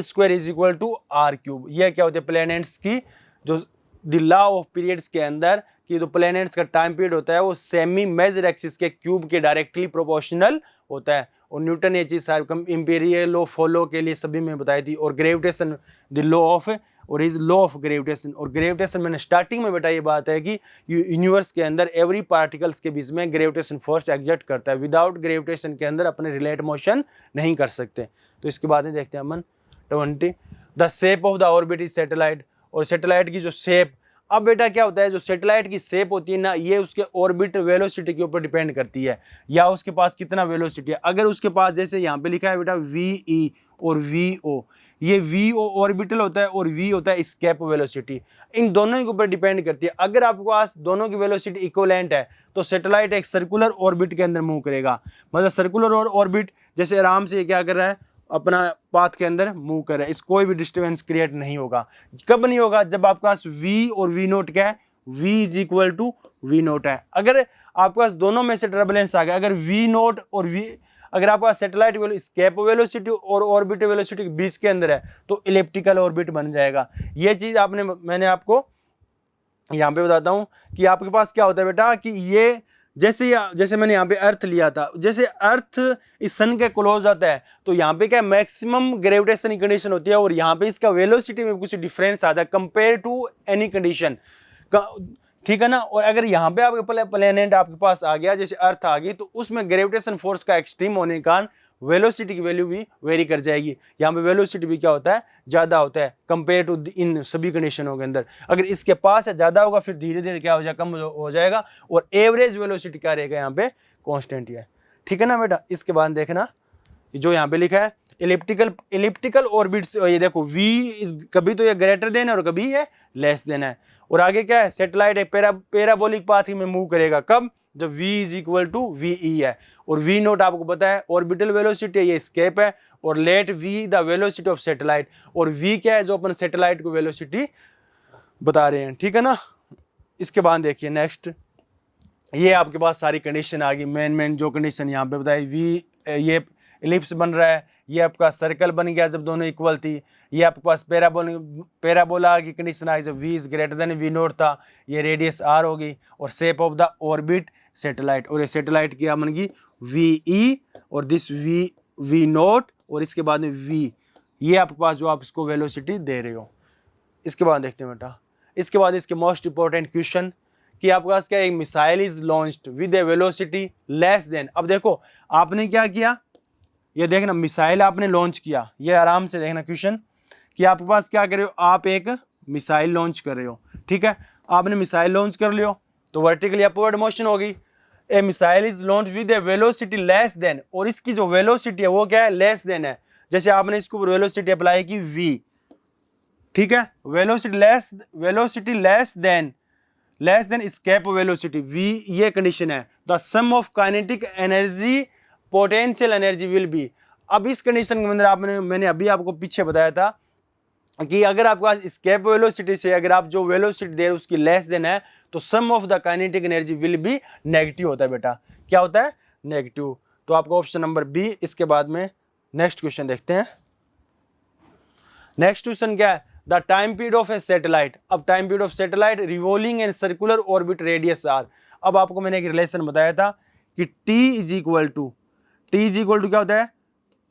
[SPEAKER 1] square is equal to r cube, ये क्या होती है, प्लैनेट्स की जो द लॉ ऑफ पीरियड्स के अंदर कि जो प्लैनेट्स का टाइम पीरियड होता है वो सेमी मेजर एक्सिस के क्यूब के डायरेक्टली प्रोपोर्शनल होता है, और न्यूटन ये चीज सारी इंपीरियल लॉ फॉलो के लिए सभी में बताई थी, और ग्रेविटेशन द लॉ ऑफ, और इज लॉ ऑफ ग्रेविटेशन, और ग्रेविटेशन मैंने स्टार्टिंग में बताई, ये बात है कि यूनिवर्स के अंदर एवरी पार्टिकल्स के बीच में ग्रेविटेशन फोर्स एग्जर्ट करता है, विदाउट ग्रेविटेशन के अंदर अपने रिलेट मोशन नहीं कर सकते। तो इसके बाद में देखते हैं अपन 20, the shape of the orbit is satellite, और सैटेलाइट की जो शेप, अब बेटा क्या होता है, जो सैटेलाइट की शेप होती है ना, ये उसके ऑर्बिट वेलोसिटी के ऊपर डिपेंड करती है, या उसके पास कितना वेलोसिटी है, अगर उसके पास जैसे यहाँ पे लिखा है बेटा VE और VO, ये VO ऑर्बिटल होता है और V होता है एस्केप वेलोसिटी, इन दोनों के ऊपर डिपेंड करती है, अगर आपके पास दोनों की वेलोसिटी इक्विवेलेंट है तो सैटेलाइट एक सर्कुलर ऑर्बिट के अंदर मूव करेगा, मतलब सर्कुलर ऑर्बिट जैसे आराम से क्या कर रहा है, अपना पाथ के अंदर मूव कर रहा है, इस कोई भी डिस्टर्बेंस क्रिएट नहीं होगा, कब नहीं होगा, जब आपके पास V और V0 क्या है, V is equal to V0 है, अगर आपके पास दोनों में से टर्बुलेंस आ गया, अगर V0 और V, अगर आपके पास सैटेलाइट स्केप वेलोसिटी और ऑर्बिट वेलोसिटी के बीच के अंदर है तो इलिप्टिकल ऑर्बिट बन जाएगा। ये चीज मैंने आपको यहाँ पे बताता हूँ कि आपके पास क्या होता है बेटा, कि ये जैसे मैंने यहाँ पे अर्थ लिया था, जैसे अर्थ इस सन के क्लोज आता है तो यहाँ पे क्या मैक्सिमम ग्रेविटेशन कंडीशन होती है, और यहाँ पे इसका वेलोसिटी में कुछ डिफरेंस आता है कंपेयर टू एनी कंडीशन, ठीक है ना। और अगर यहाँ पे आपके प्लेनेट आपके पास आ गया, जैसे अर्थ आ गई, तो उसमें ग्रेविटेशन फोर्स का एक्सट्रीम होने के कारण वेलोसिटी की वैल्यू भी वेरी कर जाएगी, यहाँ पे वेलोसिटी भी क्या होता है, ज्यादा होता है कंपेयर टू इन सभी कंडीशनों के अंदर, अगर इसके पास है ज्यादा होगा फिर धीरे धीरे क्या हो जाएगा, कम हो जाएगा, और एवरेज वेलोसिटी क्या रहेगा यहाँ पे, कांस्टेंट ही है, ठीक है ना बेटा। इसके बाद देखना जो यहाँ पे लिखा है इलिप्टिकल ऑर्बिट्स, ये देखो कभी तो ये ग्रेटर देन है और कभी ये लेस देन है, और आगे क्या है, सैटेलाइट एक पैराबोलिक पाथ में मूव करेगा, कब, जब V is equal to VE है, और V0 आपको पता है ऑर्बिटल वेलोसिटी है, ये स्केप है, और let V the velocity of satellite, और V क्या है, जो अपन सैटेलाइट को वेलोसिटी बता रहे हैं, ठीक है ना। इसके बाद देखिए नेक्स्ट, ये आपके पास सारी कंडीशन आ गई, मेन जो कंडीशन यहाँ पे बताई, ये इलिप्स बन रहा है, ये आपका सर्कल बन गया जब दोनों इक्वल थी, ये आपके पास पैराबोला की कंडीशन आई जब V is greater than V0 था, ये रेडियस R होगी, और shape of the orbit satellite, और ये सैटेलाइट क्या बन गई VE, और दिस V0, और इसके बाद में V, ये आपके पास जो आप इसको वेलोसिटी दे रहे हो। इसके बाद देखते हैं बेटा, इसके बाद इसके मोस्ट इंपॉर्टेंट क्वेश्चन कि आपके पास क्या, एक missile is launched with a velocity less then, अब देखो आपने क्या किया, ये देखना मिसाइल आपने लॉन्च किया, ये आराम से देखना क्वेश्चन कि आपके पास क्या कर रहे हो, आप एक मिसाइल लॉन्च कर रहे हो, ठीक है, आपने मिसाइल लॉन्च कर लियो तो वर्टिकली अपवर्ड मोशन होगी, a missile is launch with a velocity less than, और इसकी जो वेलोसिटी है वो क्या है, लेस देन है। जैसे आपने इसके ऊपर वेलोसिटी अप्लाई की v, ठीक है, velocity less than escape velocity v, ये कंडीशन है। The sum of kinetic energy potential energy will be. अब इस कंडीशन के अंदर मैंने अभी आपको पीछे बताया था कि अगर आपके पास एस्केप वेलोसिटी से अगर आप जो वेलोसिटी दे रहे उसकी लेस देन है तो sum of the kinetic energy will be negative होता है बेटा। क्या होता है, नेगेटिव। तो आपका ऑप्शन नंबर बी। इसके बाद में नेक्स्ट क्वेश्चन देखते हैं। नेक्स्ट क्वेश्चन क्या है, the time period of a satellite. अब time period of satellite revolving and circular orbit radius R. अब आपको मैंने एक रिलेशन बताया था कि t इज इक्वल टू क्या होता है,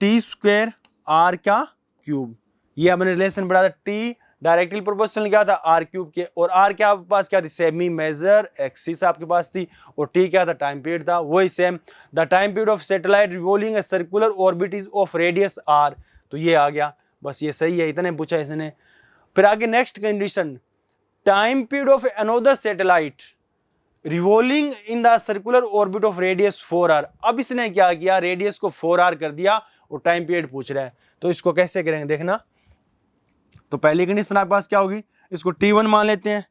[SPEAKER 1] टी स्क्वायर आर का क्यूब। ये हमने रिलेशन पढ़ा था, t डायरेक्टली प्रोपोर्शनल क्या था, आर क्यूब के, और आर के आपके पास क्या थी, सेमी मेजर एक्सिस आपके पास थी, और t क्या था, टाइम पीरियड था, वही same. The time period of satellite revolving a circular orbit is of radius r. तो ये आ गया, बस ये सही है, इतने पूछा इसने। फिर आगे next condition, time period of another satellite revolving in the circular orbit of radius 4r। अब इसने क्या किया, रेडियस को 4r कर दिया और टाइम पीरियड पूछ रहा है, तो इसको कैसे करेंगे देखना। तो पहली कंडीशन आपके पास क्या होगी, इसको t1 मान लेते हैं,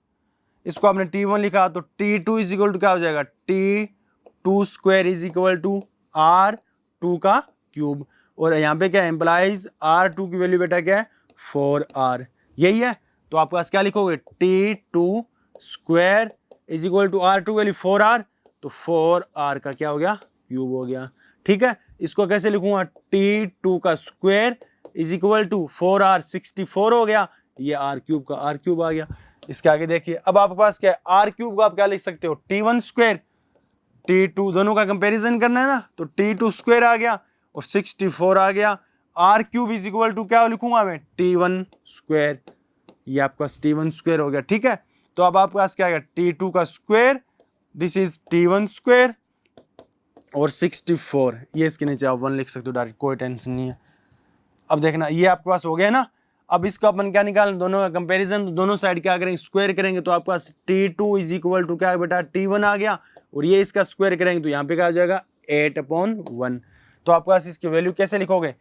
[SPEAKER 1] इसको आपने t1 लिखा तो t2 इज इक्वल टू क्या हो जाएगा, t2 square is equal to r2 का क्यूब, और यहाँ पे क्या एम्प्लाइज r2 की वैल्यू बेटा क्या है, 4r, यही है। तो आपके पास क्या लिखोगे, t2 square is equal to r2 value 4r, तो 4r का क्या हो गया, क्यूब हो गया। ठीक है, इसको कैसे लिखूंगा, t2 का square is equal to 4r 64 हो गया, ये r क्यूब का r क्यूब आ गया। इसके आगे देखिए, अब आपके पास क्या है, r क्यूब को आप क्या लिख सकते हो, t1 स्क्वायर, t2 दोनों का कंपैरिजन करना है ना, तो t2 स्क्वायर आ गया और 64 आ गया। r cube is equal to क्या लिखूंगा मैं, t1 स्क्वायर, ये आपका t1 स्क्वायर हो गया। ठीक है, तो अब आपके पास क्या आएगा, t2 का square, this is t1 square और 64, ये इसके नीचे आप 1 लिख सकते हो डायरेक्ट, कोई टेंशन नहीं है। अब देखना, ये आपके पास हो गया ना। अब इसको अपन क्या निकालना, दोनों का कंपैरिजन, तो दोनों साइड क्या करेंगे, स्क्वायर करेंगे, तो आपके पास t2 इज इक्वल टू क्या है बेटा, t1 आ गया, और ये इसका स्क्वायर करेंगे तो यहाँ पे क्या आ जाएगा, 8/1। तो आपके पास इसकी वैल्यू कैसे लिखोगे,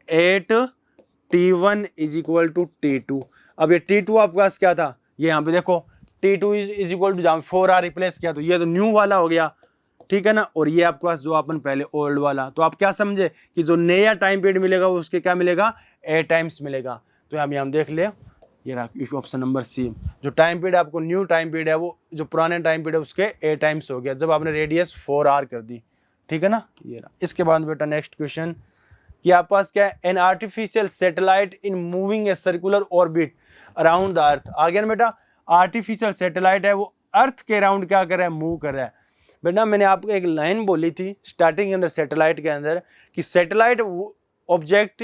[SPEAKER 1] 8t1 is equal to t2। अब ये t2 आपके पास क्या था, ये यहाँ पे देखो t2 इज इक्वल टू, जहाँ 4r रिप्लेस किया तो ये तो न्यू वाला हो गया, ठीक है ना, और ये आपके पास जो अपन पहले ओल्ड वाला। तो आप क्या समझे कि जो नया टाइम पीरियड मिलेगा वो उसके क्या मिलेगा, 8 टाइम्स मिलेगा। तो हम देख ले, ये रहा ऑप्शन नंबर सी, जो टाइम पीरियड आपको न्यू टाइम पीरियड है वो जो पुराने टाइम पीरियड है उसके 8 टाइम्स हो गया जब आपने रेडियस 4r कर दी। ठीक है ना, ये रहा। इसके बाद बेटा नेक्स्ट क्वेश्चन कि आपके पास क्या है, an artificial satellite in moving a circular orbit around the earth. आ गया ना बेटा, आर्टिफिशियल सैटेलाइट है वो अर्थ के अराउंड क्या कर रहा है, मूव कर रहा है। बेटा मैंने आपको एक लाइन बोली थी स्टार्टिंग के अंदर सैटेलाइट के अंदर कि सैटेलाइट ऑब्जेक्ट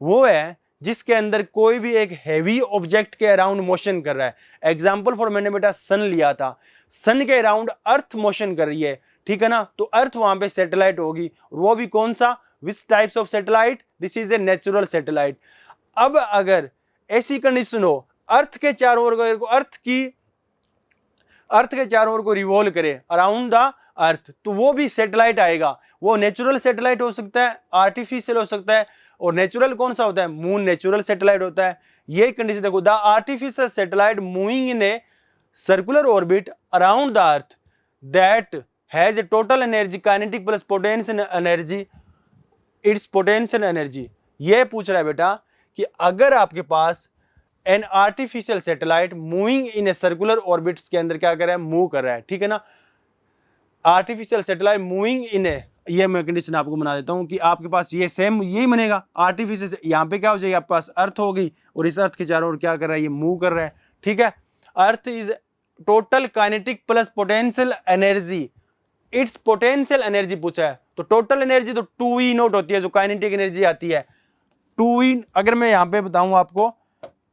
[SPEAKER 1] वो है जिसके अंदर कोई भी एक हैवी ऑब्जेक्ट के अराउंड मोशन कर रहा है। एग्जांपल फॉर मैंने बेटा सन लिया था, सन के अराउंड अर्थ मोशन कर रही है, ठीक है ना, तो अर्थ वहां पे सैटेलाइट होगी, और वो भी कौन सा, which types of satellite, this is a natural satellite. अब अगर ऐसी कंडीशन हो, अर्थ के चारों ओर को रिवॉल्व करे अराउंड द अर्थ, तो वो भी सैटेलाइट आएगा। वो नेचुरल सैटेलाइट हो सकता है, आर्टिफिशियल हो सकता है, और नेचुरल कौन सा होता है, मून नेचुरल सैटेलाइट होता है। ये कंडीशन देखो, the artificial satellite moving in a circular orbit around the earth that has a total energy kinetic plus potential energy, it's potential energy. ये पूछ रहा है बेटा कि अगर आपके पास an artificial satellite moving in a circular orbits के अंदर क्या कर रहा है, मूव कर रहा है, ठीक है ना, आर्टिफिशियल सैटेलाइट मूविंग इन ए, ये मैं कंडीशन आपको बना देता हूं कि आपके पास ये सेम यही बनेगा, आर्टिफिशियल यहाँ पे क्या हो जाएगी, आपके पास अर्थ होगी और इस अर्थ के चारों ओर क्या कर रहा है, ये मूव कर रहा है। ठीक है, earth is total kinetic plus potential energy, it's potential energy पूछा है, तो टोटल एनर्जी तो 2E0 होती है जो काइनेटिक एनर्जी आती है, 2E। अगर मैं यहाँ पे बताऊं आपको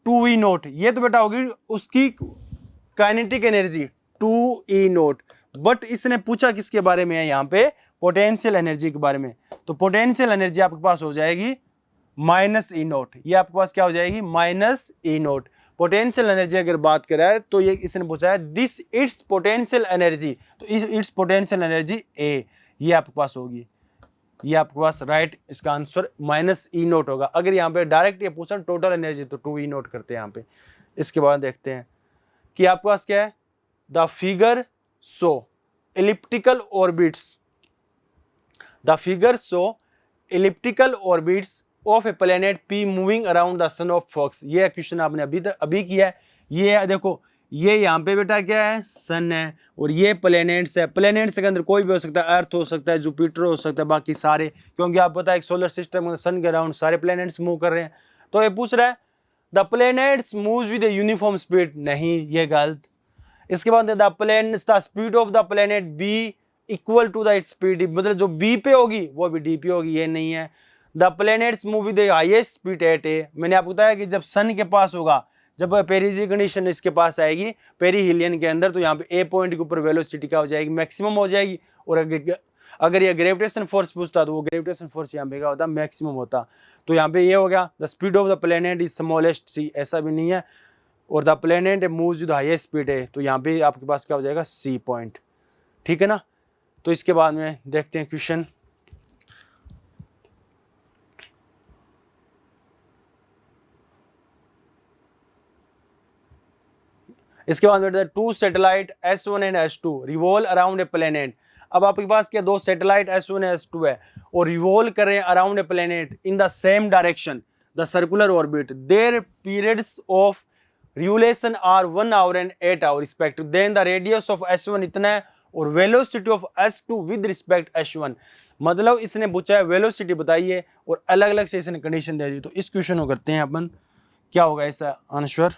[SPEAKER 1] 2E0, ये तो बेटा होगी उसकी काइनेटिक एनर्जी 2E0, बट इसने पूछा किसके बारे में है, यहाँ पे पोटेंशियल एनर्जी के बारे में। तो पोटेंशियल एनर्जी आपके पास हो जाएगी -E0, ये आपके पास क्या हो जाएगी, -E0। पोटेंशियल एनर्जी अगर बात करें तो ये इसने पूछा है दिस इट्स पोटेंशियल एनर्जी, तो इट्स पोटेंशियल एनर्जी ए, ये आपके पास होगी, ये आपके पास राइट इसका आंसर माइनस ई नोट होगा। अगर यहाँ पे डायरेक्ट ये पूछा टोटल एनर्जी तो 2 ई नोट करते हैं यहाँ पे। इसके बाद देखते हैं कि आपके पास क्या है, the figure show elliptical orbits, the figure show elliptical orbits of a planet p moving around the sun of focus. ये क्वेश्चन आपने अभी किया है। ये देखो ये यहाँ पे बेटा क्या है, सन है, और ये प्लेनेट्स है। प्लेनेट्स के अंदर कोई भी हो सकता है, अर्थ हो सकता है, जुपिटर हो सकता है, बाकी सारे, क्योंकि आप पता है सोलर सिस्टम में सन के अराउंड सारे प्लेनेट्स मूव कर रहे हैं। तो ये पूछ रहा है the planets moves with a uniform speed, नहीं ये गलत। इसके बाद the planets the speed of the planet be equal to the its speed, मतलब जो बी पे होगी वो भी डी पे होगी, ये नहीं है। The planets move with the highest speed at a, मैंने आपको बताया कि जब सन के पास होगा, जब पेरिस कंडीशन इसके पास आएगी पेरीहिलियन के अंदर, तो यहाँ पे ए पॉइंट के ऊपर वेलोसिटी क्या हो जाएगी, मैक्सिमम हो जाएगी। और अगर ये ग्रेविटेशन फोर्स पूछता तो वो ग्रेविटेशन फोर्स यहाँ पे क्या होता, मैक्सिमम होता। तो यहाँ पे ये हो गया the speed of the planet is smallest C, ऐसा भी नहीं है। और the planet moves with highest speed है, तो यहाँ पे आपके पास क्या हो जाएगा, सी पॉइंट, ठीक है ना। तो इसके बाद में देखते हैं क्वेश्चन। इसके बाद बेटा 2 satellite S1 and S2 revolve around a planet. अब आपके पास क्या 2 सैटेलाइट S1 एंड S2 है और रिवॉल्व कर रहे हैं around a planet in the same direction the circular orbit, their periods of revolution are 1 hour and 8 hour respective, then the radius of S1 इतना है और velocity of S2 with respect S1। मतलब इसने पूछा है वेलोसिटी बताइए और अलग अलग से इसने कंडीशन दे दी। तो इस क्वेश्चन को करते हैं अपन, क्या होगा इसका आंसर,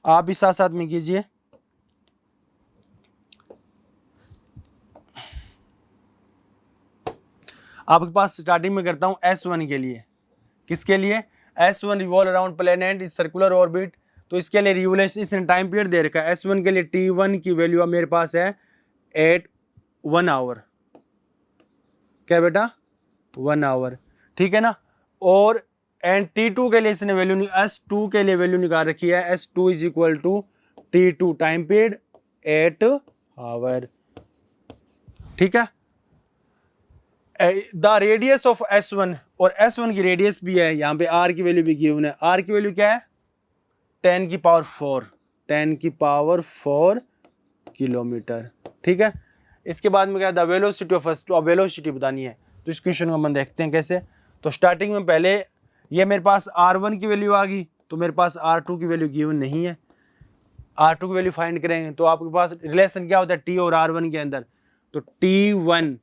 [SPEAKER 1] आप भी साथ साथ में कीजिए। आपके पास स्टार्टिंग में करता हूं S1 के लिए, किसके लिए, S1 revolve around planet is circular orbit, तो इसके लिए रिवोल्यूशन इसने टाइम पीरियड दे रखा है। S1 के लिए T1 की वैल्यू मेरे पास है 1 आवर, क्या बेटा 1 आवर, ठीक है ना। और एंड T2 के लिए इसने वैल्यू S2 के लिए वैल्यू निकाल रखी है, S2 is equal to T2 time period 8 hour, ठीक है। द रेडियस ऑफ S1, और S1 की रेडियस भी है, यहाँ पे R की वैल्यू भी गिवन है। R की वैल्यू क्या है 10 की पावर 4, 10 की पावर 4 किलोमीटर, ठीक है। इसके बाद में क्या द वेलोसिटी ऑफ S2, अब वेलोसिटी बतानी है। तो इस क्वेश्चन को हम देखते हैं कैसे। तो स्टार्टिंग में पहले ये मेरे पास R1 की वैल्यू आ गई, तो मेरे पास R2 की वैल्यू गिवन नहीं है। R2 की वैल्यू फाइंड करेंगे तो आपके पास रिलेशन क्या होता है T और R1 के अंदर, तो T1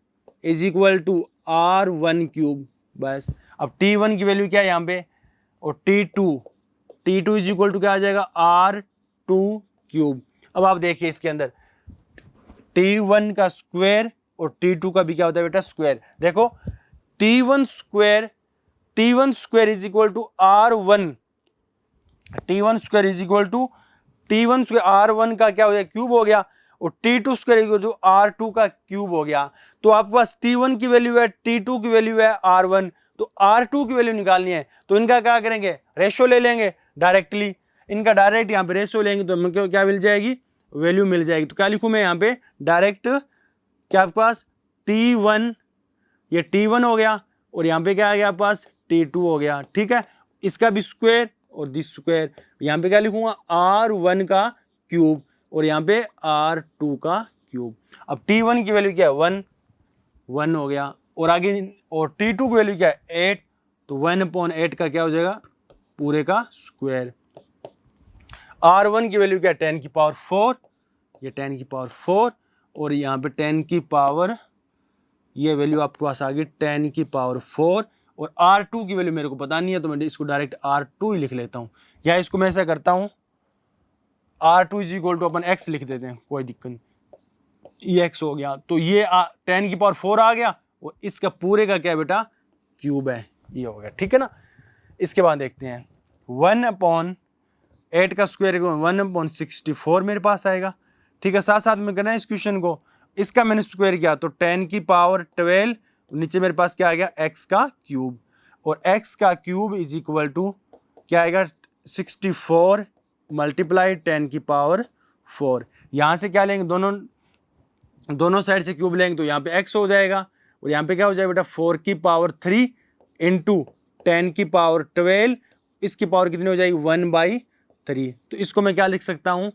[SPEAKER 1] is equal to R1 cube, बस। अब T1 की वैल्यू क्या है यहाँ पे, और T2 इज इक्वल टू क्या आ जाएगा R2 क्यूब। अब आप देखिए इसके अंदर T1 का स्क्वायर और T2 का भी क्या होता है बेटा स्क्वायर। देखो T1 square is equal to R1, T1 square is equal to T1 square R1 का क्या हो गया क्यूब हो गया, और T2 square equal to R2 का क्यूब हो गया। तो आपके पास T1 की वैल्यू है, T2 की वैल्यू है R1, तो R2 की वैल्यू निकालनी है। तो इनका क्या करेंगे, रेशो ले लेंगे डायरेक्टली, इनका डायरेक्ट यहाँ पे रेशो लेंगे तो हमें क्या मिल जाएगी, वैल्यू मिल जाएगी। तो क्या लिखूं मैं यहाँ पे डायरेक्ट, क्या आपके पास T1, ये T1 हो गया, और यहाँ पे क्या आ गया आपके पास T2 हो गया, ठीक है। इसका भी स्क्वायर और दिस स्क्वायर, यहाँ पे क्या लिखूंगा R1 का क्यूब और यहाँ पे R2 का क्यूब। अब T1 की वैल्यू क्या है 1 हो गया, और आगे और T2 की वैल्यू क्या है 8, तो 1/8 का क्या हो जाएगा पूरे का स्क्वायर। R1 की वैल्यू क्या है 10 की पावर 4, ये 10 की पावर 4, और यहाँ पे 10 की पावर, ये वैल्यू आपके पास आ गई 10 की पावर 4, और R2 की वैल्यू मेरे को पता नहीं है तो मैं इसको डायरेक्ट R2 ही लिख लेता हूँ, या इसको मैं ऐसा करता हूँ R2 इज इक्वल टू अपन x लिख देते हैं, कोई दिक्कत नहीं, ये x हो गया। तो ये 10 की पावर 4 आ गया, और इसका पूरे का क्या बेटा क्यूब है, ये हो गया, ठीक है ना। इसके बाद देखते हैं 1/8 का स्क्वायर 1/64 मेरे पास आएगा, ठीक है। साथ साथ में करना है इस क्वेश्चन को, इसका मैंने स्क्वायर किया तो 10 की पावर 12, नीचे मेरे पास क्या आ गया x का क्यूब, और x का क्यूब इज इक्वल टू क्या आएगा 64 मल्टीप्लाई 10 की पावर 4। यहाँ से क्या लेंगे, दोनों साइड से क्यूब लेंगे तो यहाँ पे x हो जाएगा और यहाँ पे क्या हो जाएगा बेटा 4 की पावर 3 इंटू 10 की पावर 12, इसकी पावर कितनी हो जाएगी 1/3। तो इसको मैं क्या लिख सकता हूँ,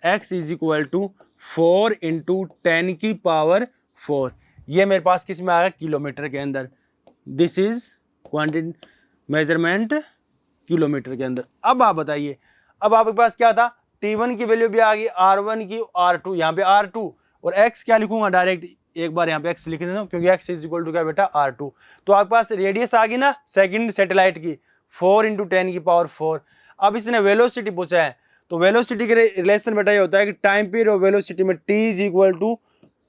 [SPEAKER 1] x is equal to 4 into 10 की पावर 4। ये मेरे पास किस में आ गया, किलोमीटर के अंदर। This is quantity measurement kilometre के अंदर। अब आप बताइए, अब आपके पास क्या था, t1 की वैल्यू भी आ गई, r1 की, r2, यहाँ पे r2 और x क्या लिखूंगा डायरेक्ट, एक बार यहाँ पे x लिख देता हूँ क्योंकि x इज इक्वल टू क्या बेटा r2। तो आपके पास रेडियस आ गई ना सेकंड सैटेलाइट की 4 इंटू 10 की पावर 4। अब इसने वेलोसिटी पूछा है, तो वेलोसिटी के रिलेशन बेटा ये होता है कि टाइम पीरियड ऑफ वेलोसिटी में t is equal to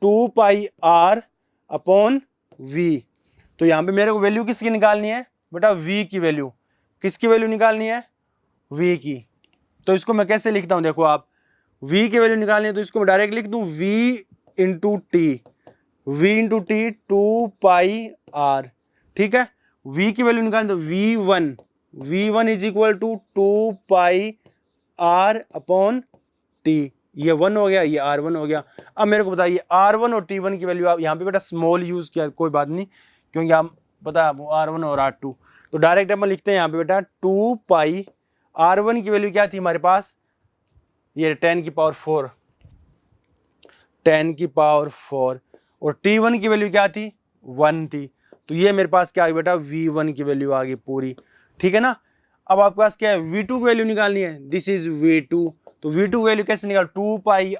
[SPEAKER 1] 2 pi r upon v। तो यहाँ पे मेरे को वैल्यू किसकी निकालनी है बेटा, v की वैल्यू। किसकी वैल्यू निकालनी है, v की। तो इसको मैं कैसे लिखता हूँ, देखो आप, v की वैल्यू निकालनी है तो इसको मैं डायरेक्ट लिख दूँ v into t, v into t 2 pi r, ठीक है। v की वैल्यू निकालनी तो v1 is equal to 2 pi r upon t, ये 1 हो गया, ये r1 हो गया। अब मेरे को बताइए r1 और t1 की वैल्यू, आप यहाँ पे बेटा स्मॉल यूज किया, कोई बात नहीं क्योंकि आप पता है r1 और r2, तो डायरेक्ट हम लिखते हैं यहाँ पे बेटा 2 पाई, r1 की वैल्यू क्या थी हमारे पास, ये 10 की पावर 4, 10 की पावर 4, और t1 की वैल्यू क्या थी 1 थी। तो ये मेरे पास क्या आ गई बेटा, v1 की वैल्यू आ गई पूरी, ठीक है ना। अब आपके पास क्या है, v2 की वैल्यू निकालनी है, दिस इज v2। तो v2 वैल्यू कैसे निकाल, 2 पाई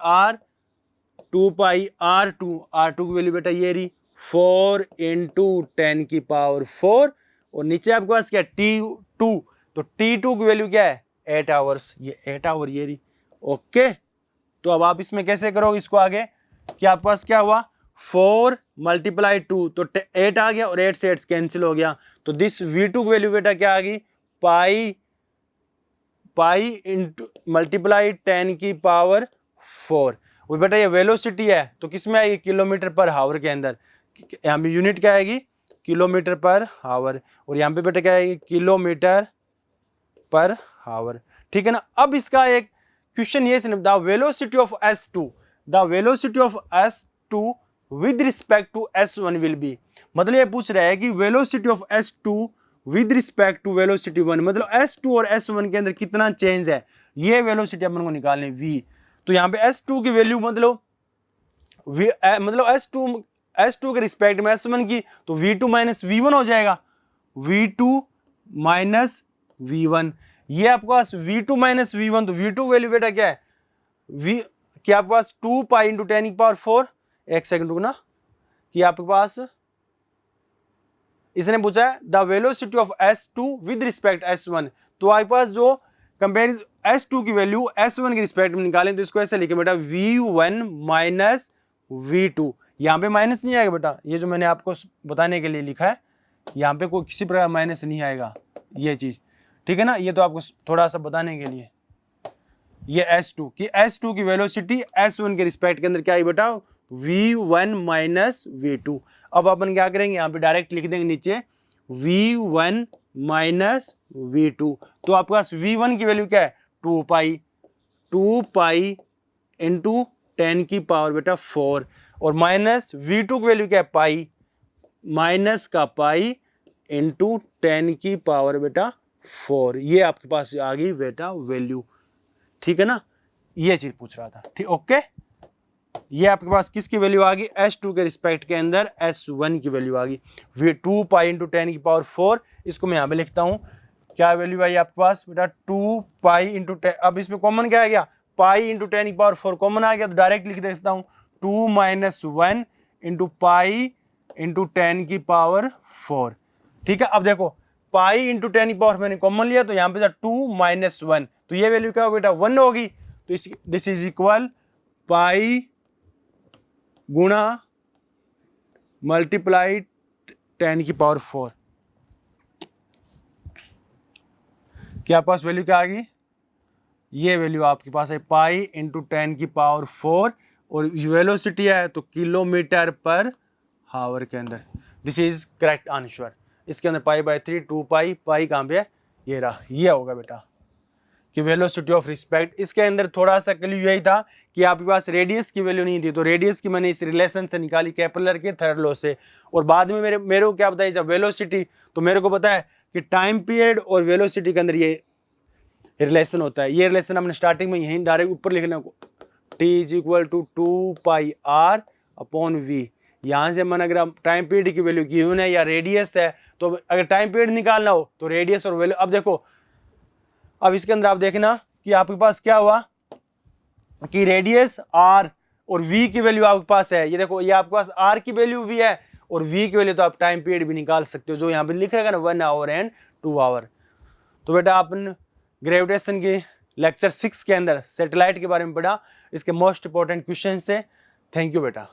[SPEAKER 1] r2 की वैल्यू बेटा ये रही 4 इंटू 10 की पावर 4, और नीचे आपके पास क्या है t2, तो t2 की वैल्यू क्या है 8 आवर्स, ये 8 आवर ये रही, ओके। तो अब आप इसमें कैसे करोगे इसको आगे, कि आपके पास क्या हुआ 4 मल्टीप्लाई 2, तो 8 आ गया और 8 से 8 कैंसिल हो गया। तो दिस v2 की वैल्यू बेटा क्या आ गई, पाई इंटू मल्टीप्लाई 10 की पावर 4। वो बेटा ये वेलोसिटी है तो किस में आएगी, किलोमीटर पर हावर के अंदर। यहाँ पे यूनिट क्या आएगी, किलोमीटर पर हावर, और यहाँ पे बेटा क्या आएगी, किलोमीटर पर हावर, ठीक है ना। अब इसका एक क्वेश्चन ये the velocity of s2, the velocity of s2 with respect to s1 will be. मतलब ये पूछ रहा है कि velocity of s2 with respect to velocity 1, मतलब s2 और s1 के अंदर कितना चेंज है, ये वेलोसिटी अपन को निकालनी v। तो यहाँ पे s2 की वैल्यू मतलब s2 के रिस्पेक्ट में s1 की, तो v2 माइनस v1 हो जाएगा, v2 माइनस v1। ये आपके पास v2 माइनस v1, तो v2 वैल्यू बेटा क्या है, क्या आपके पास 2 पाई इंटू 10 की पावर 4, एक सेकंड रुकना, कि आपके पास इसने पूछा है the velocity of s2 with respect s1। तो आपके पास जो कंपेयर s2 की वैल्यू s1 के रिस्पेक्ट में निकालें तो इसको ऐसे लिखे बेटा v1 माइनस v2। यहाँ पे माइनस नहीं आएगा बेटा, ये जो मैंने आपको बताने के लिए लिखा है यहाँ पे कोई किसी प्रकार माइनस नहीं आएगा, ये चीज, ठीक है ना। ये तो आपको थोड़ा सा बताने के लिए, ये s2 की वेलोसिटी s1 के रिस्पेक्ट के अंदर क्या है बेटा, v1 माइनस v2। अब अपन क्या करेंगे, यहाँ पे डायरेक्ट लिख देंगे नीचे v1 माइनस v2। तो आपके पास v1 की वैल्यू क्या है 2 पाई इंटू 10 की पावर बेटा 4, और माइनस v2 की वैल्यू क्या है पाई, माइनस का पाई इंटू 10 की पावर बेटा 4। ये आपके पास आ गई बेटा वैल्यू, ठीक है ना। ये चीज पूछ रहा था, ठीक, ओके। ये आपके पास किसकी वैल्यू आ गई, s2 के रिस्पेक्ट के अंदर s1 की वैल्यू आ गई, 2 पाई इंटू 10 की पावर 4। इसको मैं यहाँ पे लिखता हूँ, क्या वैल्यू आई आपके पास बेटा 2 पाई इंटू 10। अब इसमें कॉमन क्या आ गया, पाई इंटू 10 की पावर 4 कॉमन आ गया, तो डायरेक्ट लिख देता हूँ 2 माइनस 1 इंटू पाई इंटू 10 की पावर 4, ठीक है। अब देखो पाई इंटू 10 की पावर मैंने कॉमन लिया, तो यहाँ पे 2 माइनस 1, तो ये वैल्यू क्या होगी बेटा 1 होगी। तो दिस इज इक्वल पाई गुणा मल्टीप्लाई 10 की पावर 4। क्या पास वैल्यू क्या आ गई, ये वैल्यू आपके पास है पाई इंटू 10 की पावर 4, और वेलोसिटी है तो किलोमीटर पर हावर के अंदर। This is correct answer. इसके अंदर पाई बाय 3, 2 पाई कहाँ पे है, ये रहा, ये होगा बेटा, कि वेलोसिटी ऑफ रिस्पेक्ट। इसके अंदर थोड़ा सा क्लू यही था कि आपके पास रेडियस की वैल्यू नहीं थी, तो रेडियस की मैंने इस रिलेशन से निकाली केपलर के थर्ड लॉ से। और बाद में मेरे को क्या पता है जब वेलोसिटी, तो मेरे को पता है कि टाइम पीरियड और वेलोसिटी के अंदर ये रिलेशन होता है। ये रिलेशन हमने स्टार्टिंग में यहीं डायरेक्ट ऊपर लिखना, t is equal to 2πr/v। यहाँ से मैंने अगर टाइम पीरियड की वैल्यू गिवन है या रेडियस है, तो अगर टाइम पीरियड निकालना हो तो रेडियस और वैल्यू। अब देखो, अब इसके अंदर आप देखना कि आपके पास क्या हुआ कि रेडियस r और v की वैल्यू आपके पास है। ये देखो, ये आपके पास r की वैल्यू भी है और v की वैल्यू, तो आप टाइम पीरियड भी निकाल सकते हो जो यहाँ पे लिख रहेगा ना 1 आवर एंड 2 आवर। तो बेटा आपने ग्रेविटेशन की लेक्चर 6 के अंदर सैटेलाइट के बारे में पढ़ा, इसके मोस्ट इंपॉर्टेंट क्वेश्चन से। थैंक यू बेटा।